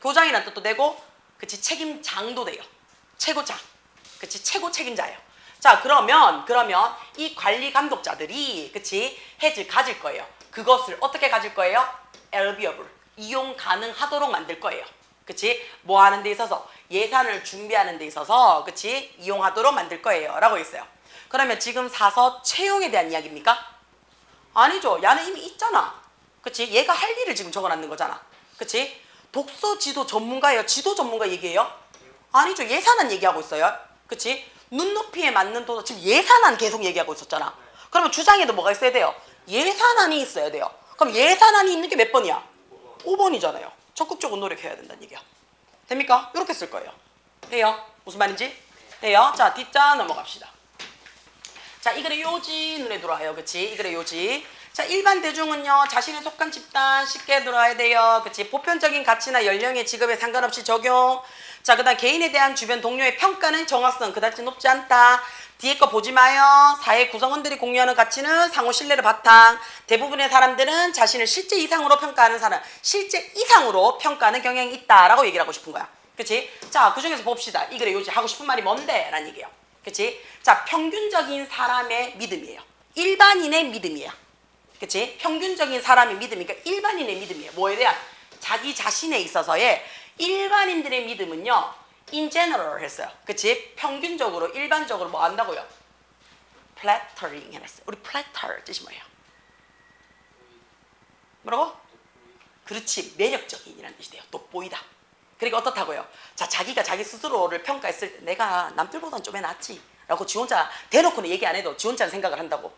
교장이라는 뜻도 되고, 그치? 책임장도 돼요. 최고장. 그치? 최고 책임자예요. 자, 그러면 이 관리 감독자들이, 그치? 해지 가질 거예요. 그것을 어떻게 가질 거예요? available. 이용 가능하도록 만들 거예요. 그치? 뭐 하는 데 있어서? 예산을 준비하는 데 있어서, 그치? 이용하도록 만들 거예요. 라고 있어요. 그러면 지금 사서 채용에 대한 이야기입니까? 아니죠. 야는 이미 있잖아. 그치? 얘가 할 일을 지금 적어놨는 거잖아. 그치? 독서 지도 전문가예요? 지도 전문가 얘기예요? 아니죠. 예산안 얘기하고 있어요. 그치? 눈높이에 맞는 돈, 지금 예산안 계속 얘기하고 있었잖아. 그러면 주장에도 뭐가 있어야 돼요? 예산안이 있어야 돼요. 그럼 예산안이 있는 게 몇 번이야? 5번이잖아요. 적극적으로 노력해야 된다는 얘기야. 됩니까? 이렇게 쓸 거예요. 돼요? 무슨 말인지? 돼요? 자, 뒷자 넘어갑시다. 자, 이 글의 요지 눈에 들어와요. 그치? 이 글의 요지. 자, 일반 대중은요, 자신의 속한 집단 쉽게 들어와야 돼요. 그치? 보편적인 가치나 연령의 직업에 상관없이 적용. 자, 그 다음 개인에 대한 주변 동료의 평가는 정확성 그다지 높지 않다. 뒤에 거 보지 마요. 사회 구성원들이 공유하는 가치는 상호 신뢰를 바탕. 대부분의 사람들은 자신을 실제 이상으로 평가하는 사람, 실제 이상으로 평가하는 경향이 있다라고 얘기를 하고 싶은 거야. 그치? 자, 그 중에서 봅시다. 이 글의 요지 하고 싶은 말이 뭔데? 라는 얘기예요. 그치? 자, 평균적인 사람의 믿음이에요. 일반인의 믿음이에요. 그치? 평균적인 사람의 믿음이니까 일반인의 믿음이에요. 뭐에 대한? 자기 자신에 있어서의 일반인들의 믿음은요, in general 했어요. 그치? 평균적으로, 일반적으로 뭐 한다고요? flattering 해놨어요. 우리 flatter 뜻이 뭐예요? 뭐라고? 그렇지. 매력적인이라는 뜻이 돼요. 돋보이다. 그러니까 어떻다고요? 자, 자기가 자기 스스로를 평가했을 때 내가 남들보단 좀 해놨지 라고 지 혼자 대놓고는 얘기 안 해도 지 혼자는 생각을 한다고.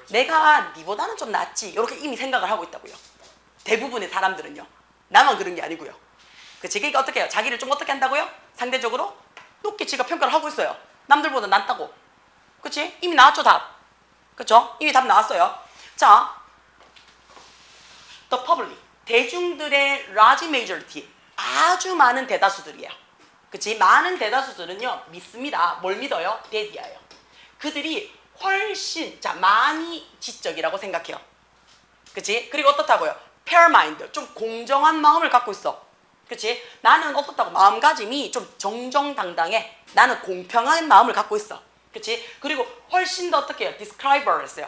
내가 니보다는 좀 낫지 이렇게 이미 생각을 하고 있다고요. 대부분의 사람들은요. 나만 그런 게 아니고요. 그치? 그러니까 어떻게 해요? 자기를 좀 어떻게 한다고요? 상대적으로 높게 지가 평가를 하고 있어요. 남들보다 낫다고. 그치? 이미 나왔죠, 답. 그쵸? 이미 답 나왔어요. 자, the public. 대중들의 large majority. 아주 많은 대다수들이에요. 그치? 많은 대다수들은요, 믿습니다. 뭘 믿어요? 데디아예요. 그들이 훨씬, 자, 많이 지적이라고 생각해요. 그치? 그리고 어떻다고요? fair mind. 좀 공정한 마음을 갖고 있어. 그치? 나는 어떻다고? 마음가짐이 좀 정정당당해. 나는 공평한 마음을 갖고 있어. 그치? 그리고 훨씬 더 어떻게 해요? describer 했어요.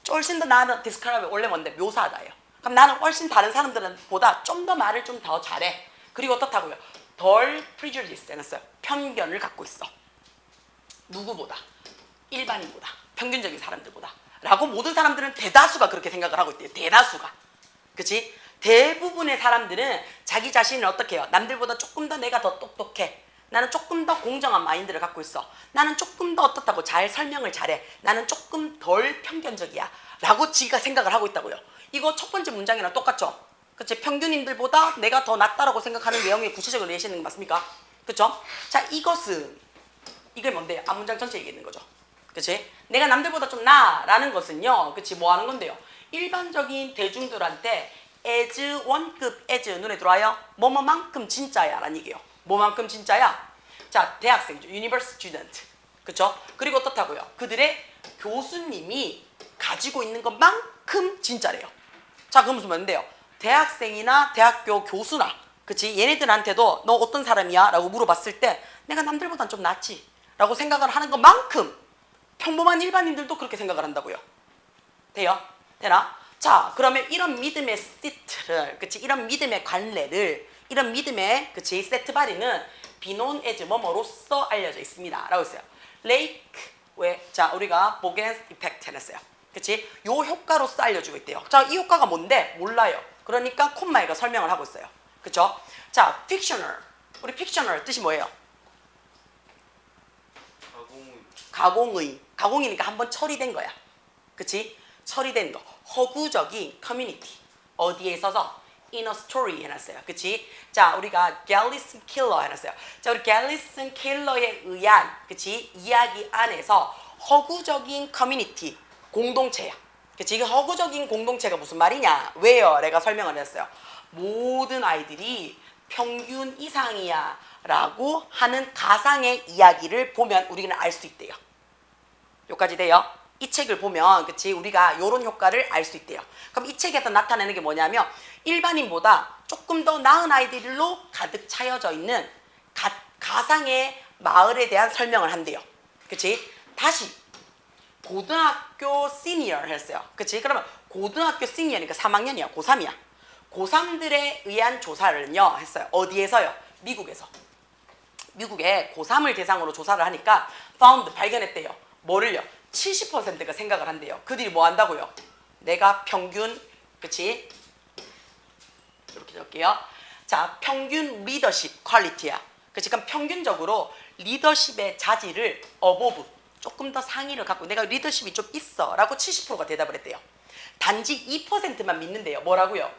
훨씬 더 나는 describer 원래 뭔데? 묘사하다예요. 그럼 나는 훨씬 다른 사람들보다 좀 더 말을 좀 더 잘해. 그리고 어떻다고요? 덜 prejudice 했어요. 편견을 갖고 있어. 누구보다? 일반인보다. 평균적인 사람들보다. 라고 모든 사람들은 대다수가 그렇게 생각을 하고 있대요. 대다수가. 그치? 대부분의 사람들은 자기 자신을 어떻게 해요? 남들보다 조금 더 내가 더 똑똑해. 나는 조금 더 공정한 마인드를 갖고 있어. 나는 조금 더 어떻다고 잘 설명을 잘해. 나는 조금 덜 편견적이야. 라고 지가 생각을 하고 있다고요. 이거 첫 번째 문장이랑 똑같죠? 그치? 평균인들보다 내가 더 낫다라고 생각하는 내용의 구체적으로 내시는 거 맞습니까? 그쵸? 자, 이게 뭔데요? 앞문장 전체 얘기하는 거죠. 그치? 내가 남들보다 좀 나라는 것은요. 그치? 뭐 하는 건데요? 일반적인 대중들한테 as 원급 as 눈에 들어와요? 뭐뭐만큼 진짜야 라는 얘기예요. 뭐만큼 진짜야? 자, 대학생이죠. universe student. 그쵸? 그리고 어떻다고요? 그들의 교수님이 가지고 있는 것만큼 진짜래요. 자, 그럼 무슨 말인데요? 대학생이나 대학교 교수나, 그치? 얘네들한테도 너 어떤 사람이야? 라고 물어봤을 때 내가 남들보단 좀 낫지 라고 생각을 하는 것만큼 평범한 일반인들도 그렇게 생각을 한다고요. 돼요? 되나? 자, 그러면 이런 믿음의 시트를, 그치? 이런 믿음의 관례를, 이런 믿음의, 그치? 세트 바리는 비논 에즈 뭐뭐로써 알려져 있습니다. 라고 했어요. 레이크, 왜? 자, 우리가 보겐스 이펙트 해놨어요. 그치? 요 효과로써 알려주고 있대요. 자, 이 효과가 뭔데? 몰라요. 그러니까 콤마이가 설명을 하고 있어요. 그쵸? 자, fictional. 우리 fictional 뜻이 뭐예요? 가공의. 가공이니까 한번 처리된 거야. 그치? 처리된 거. 허구적인 커뮤니티. 어디에 있어서? in a story 해놨어요. 그치? 자, 우리가 갤리슨 킬러 해놨어요. 자, 우리 갤리슨 킬러에 의한, 그치? 이야기 안에서 허구적인 커뮤니티. 공동체야. 그치? 이 허구적인 공동체가 무슨 말이냐? 왜요? 내가 설명을 했어요. 모든 아이들이 평균 이상이야 라고 하는 가상의 이야기를 보면 우리는 알 수 있대요. 여기까지 돼요? 이 책을 보면, 그치? 우리가 요런 효과를 알 수 있대요. 그럼 이 책에서 나타내는 게 뭐냐면 일반인보다 조금 더 나은 아이들로 가득 차여져 있는 가상의 마을에 대한 설명을 한대요. 그치? 다시 고등학교 시니어 했어요. 그치? 그러면 고등학교 시니어니까 3학년이야. 고3이야. 고3들에 의한 조사를요 했어요. 어디에서요? 미국에서. 미국에 고3을 대상으로 조사를 하니까 found 발견했대요. 뭐를요? 70%가 생각을 한대요. 그들이 뭐 한다고요? 내가 평균, 그치? 이렇게 적을게요. 자, 평균 리더십 퀄리티야. 그치? 그럼 평균적으로 리더십의 자질을 어보브, 조금 더 상위를 갖고 내가 리더십이 좀 있어 라고 70%가 대답을 했대요. 단지 2%만 믿는데요. 뭐라고요?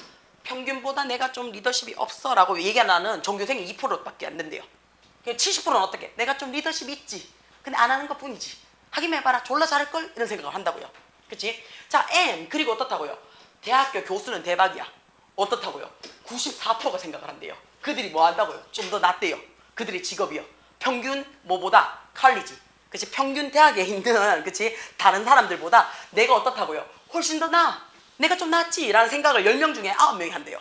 평균보다 내가 좀 리더십이 없어 라고 얘기하는 전교생이 2%밖에 안 된대요. 70%는 어떻게? 내가 좀 리더십이 있지. 근데 안 하는 것 뿐이지. 하기만 해봐라. 졸라 잘할걸? 이런 생각을 한다고요. 그치? 자, and 그리고 어떻다고요? 대학교 교수는 대박이야. 어떻다고요? 94%가 생각을 한대요. 그들이 뭐 한다고요? 좀 더 낫대요. 그들의 직업이요. 평균 뭐보다? 컬리지. 그치? 평균 대학에 있는, 그치? 다른 사람들보다 내가 어떻다고요? 훨씬 더 나아. 내가 좀 낫지? 라는 생각을 10명 중에 9명이 한대요.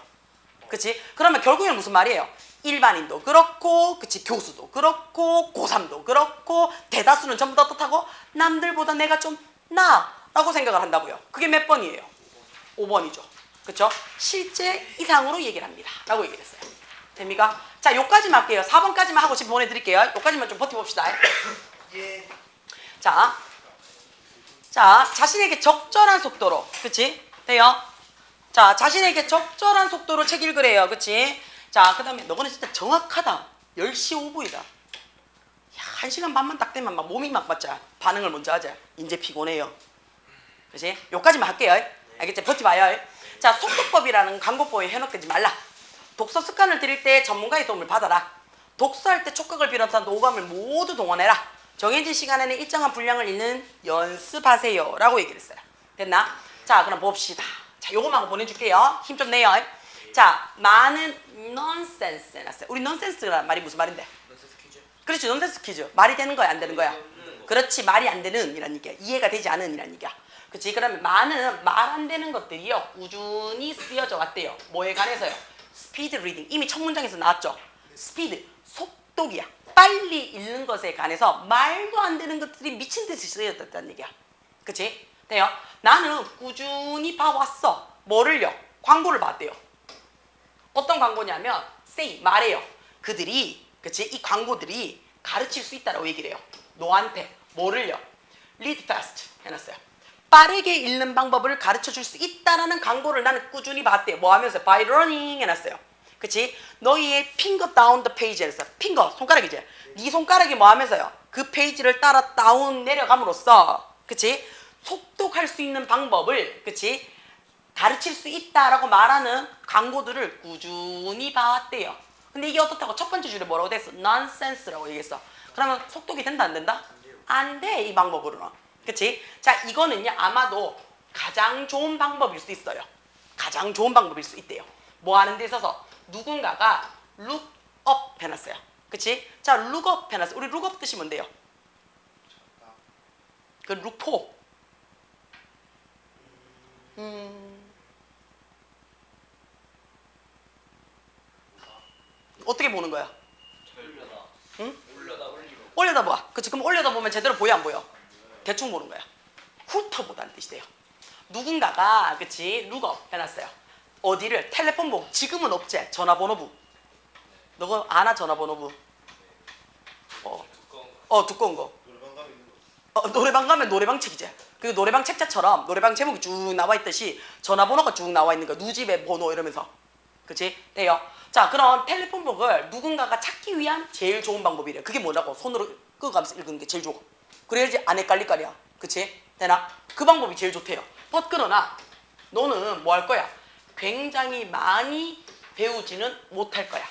그치? 그러면 결국에는 무슨 말이에요? 일반인도 그렇고, 그치? 교수도 그렇고, 고3도 그렇고, 대다수는 전부 다 어떻다고? 남들보다 내가 좀 나아. 라고 생각을 한다고요. 그게 몇 번이에요? 5번이죠. 그쵸? 실제 이상으로 얘기를 합니다. 라고 얘기를 했어요. 됩니까? 자, 요까지만 할게요. 4번까지만 하고 지금 보내드릴게요. 요까지만 좀 버텨봅시다. 예. 자, 자신에게 적절한 속도로, 그치? 돼요? 자, 자신에게 적절한 속도로 책 읽으래요. 그치? 자, 그 다음에 너거는 진짜 정확하다. 10시 5분이다. 야, 1시간 반만 딱 되면 막 몸이 막 맞자. 반응을 먼저 하자. 이제 피곤해요. 그치? 요까지만 할게요. 알겠지? 버텨봐요. 자, 속도법이라는 광고법에 해놓지 말라. 독서 습관을 들일 때 전문가의 도움을 받아라. 독서할 때 촉각을 비롯한 오감을 모두 동원해라. 정해진 시간에는 일정한 분량을 읽는 연습하세요. 라고 얘기를 했어요. 됐나? 자, 그럼 봅시다. 자, 요거만 보내줄게요. 힘 좀 내요. 자, 많은 nonsense 해놨어요. 우리 nonsense라는 말이 무슨 말인데? 넌센스 퀴즈. 그렇지, nonsense 퀴즈. 말이 되는 거야, 안 되는 거야? 그렇지, 말이 안 되는 이란 얘기야. 이해가 되지 않은 이란 얘기야. 그치? 그러면 많은 말 안 되는 것들이요 꾸준히 쓰여져 왔대요. 뭐에 관해서요? 스피드 리딩. 이미 첫 문장에서 나왔죠. 스피드, 속독이야. 빨리 읽는 것에 관해서 말도 안 되는 것들이 미친 듯이 쓰여졌다는 얘기야. 그치? 돼요? 나는 꾸준히 봐왔어. 뭐를요? 광고를 봤대요. 어떤 광고냐면 say, 말해요. 그들이, 그치? 이 광고들이 가르칠 수 있다라고 얘기를 해요. 너한테 뭐를요? read fast 해놨어요. 빠르게 읽는 방법을 가르쳐줄 수 있다라는 광고를 나는 꾸준히 봤대요. 뭐 하면서? by running 해놨어요. 그치? 너희의 finger down the page 해놨어요. 핑거, 손가락이지? 네 손가락이 뭐 하면서요? 그 페이지를 따라 다운 내려감으로써, 그치? 속독할 수 있는 방법을, 그치? 가르칠 수 있다라고 말하는 광고들을 꾸준히 봐왔대요. 근데 이게 어떻다고? 첫 번째 줄에 뭐라고 됐어? nonsense라고 얘기했어. 그러면 속독이 된다, 안 된다? 안 돼, 이 방법으로는. 그치? 자, 이거는요, 아마도 가장 좋은 방법일 수 있어요. 가장 좋은 방법일 수 있대요. 뭐 하는 데 있어서 누군가가 look up 해놨어요. 그치? 자, look up 해놨어요. 우리 look up 뜻이 뭔데요? 그 look for. 어떻게 보는 거야? 올려다. 응? 올리고. 올려다 봐. 그치? 그럼 올려다 보면 제대로 보여, 안 보여? 대충 보는 거야. 훑어보다는 뜻이 돼요. 누군가가 그치 룩업 해놨어요. 어디를 텔레폰북 지금은 없지 전화번호부. 너가 아나 전화번호부? 두꺼운 거. 노래방 가면 노래방 책이지. 그 노래방 책자처럼 노래방 제목이 쭉 나와 있듯이 전화번호가 쭉 나와 있는 거야. 누집의 번호 이러면서. 그치? 돼요. 자, 그럼 텔레폰북을 누군가가 찾기 위한 제일 좋은 방법이래. 그게 뭐라고? 손으로 끄가면서 읽는 게 제일 좋아. 그래야지 안 헷갈릴 거야. 그치? 되나? 그 방법이 제일 좋대요. 그러나 너는 뭐 할 거야? 굉장히 많이 배우지는 못할 거야.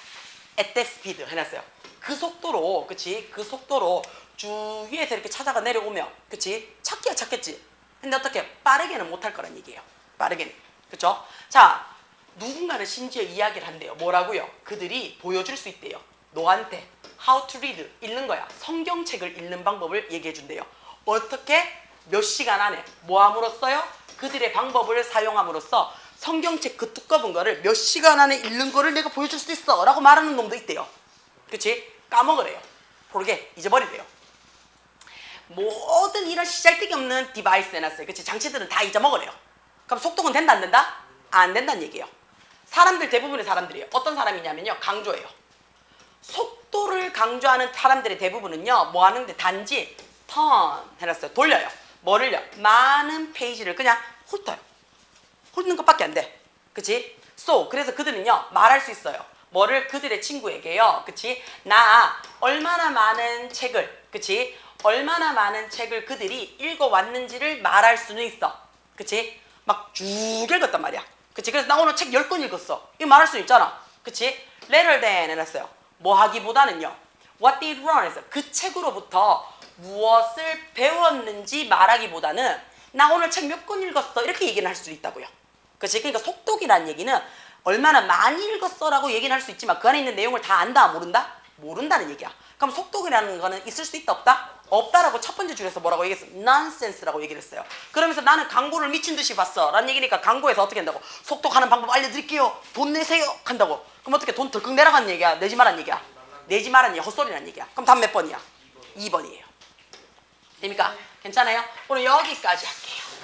at that speed 해놨어요. 그 속도로, 그치? 그 속도로 쭉 위에서 이렇게 찾아가 내려오면, 그치? 찾기야 찾겠지. 근데 어떻게? 빠르게는 못할 거란 얘기예요. 빠르게는. 그쵸? 자, 누군가는 심지어 이야기를 한대요. 뭐라고요? 그들이 보여줄 수 있대요. 너한테 how to read, 읽는 거야. 성경책을 읽는 방법을 얘기해 준대요. 어떻게? 몇 시간 안에 뭐 함으로써요? 그들의 방법을 사용함으로써 성경책 그 두꺼운 거를 몇 시간 안에 읽는 거를 내가 보여줄 수 있어 라고 말하는 놈도 있대요. 그치? 까먹으래요. 모르게 잊어버리래요. 모든 이런 시잘데기 없는 디바이스 해놨어요. 그치? 장치들은 다 잊어먹으래요. 그럼 속도는 된다 안 된다? 안 된다는 얘기예요. 사람들 대부분의 사람들이에요. 어떤 사람이냐면요. 강조해요. 속도를 강조하는 사람들의 대부분은요. 뭐 하는데 단지 turn 해놨어요. 돌려요. 뭐를요? 많은 페이지를 그냥 훑어요. 훑는 것밖에 안 돼. 그치? 그래서 그들은요. 말할 수 있어요. 뭐를? 그들의 친구에게요. 그치? 나 얼마나 많은 책을, 그치? 얼마나 많은 책을 그들이 읽어왔는지를 말할 수는 있어. 그치? 막 쭉 읽었단 말이야. 그치? 그래서 나 오늘 책 10권 읽었어. 이거 말할 수 있잖아. 그치? Rather than 해놨어요. 뭐 하기보다는요. What did you learn? 해서 그 책으로부터 무엇을 배웠는지 말하기보다는 나 오늘 책 몇 권 읽었어. 이렇게 얘기는 할 수 있다고요. 그치? 그러니까 속독이라는 얘기는 얼마나 많이 읽었어 라고 얘기는 할 수 있지만 그 안에 있는 내용을 다 안다? 모른다? 모른다는 얘기야. 그럼 속독이라는 거는 있을 수 있다? 없다? 없다라고 첫 번째 줄에서 뭐라고 얘기했어? nonsense라고 얘기를 했어요. 그러면서 나는 광고를 미친 듯이 봤어 라는 얘기니까 광고에서 어떻게 한다고? 속독하는 방법 알려드릴게요. 돈 내세요. 한다고. 그럼 어떻게 돈 덜컥 내라는 얘기야? 내지 말라는 얘기야? 내지 말라는 얘기야? 헛소리라는 얘기야? 그럼 답 몇 번이야? 2번이에요. 됩니까? 괜찮아요? 오늘 여기까지 할게요.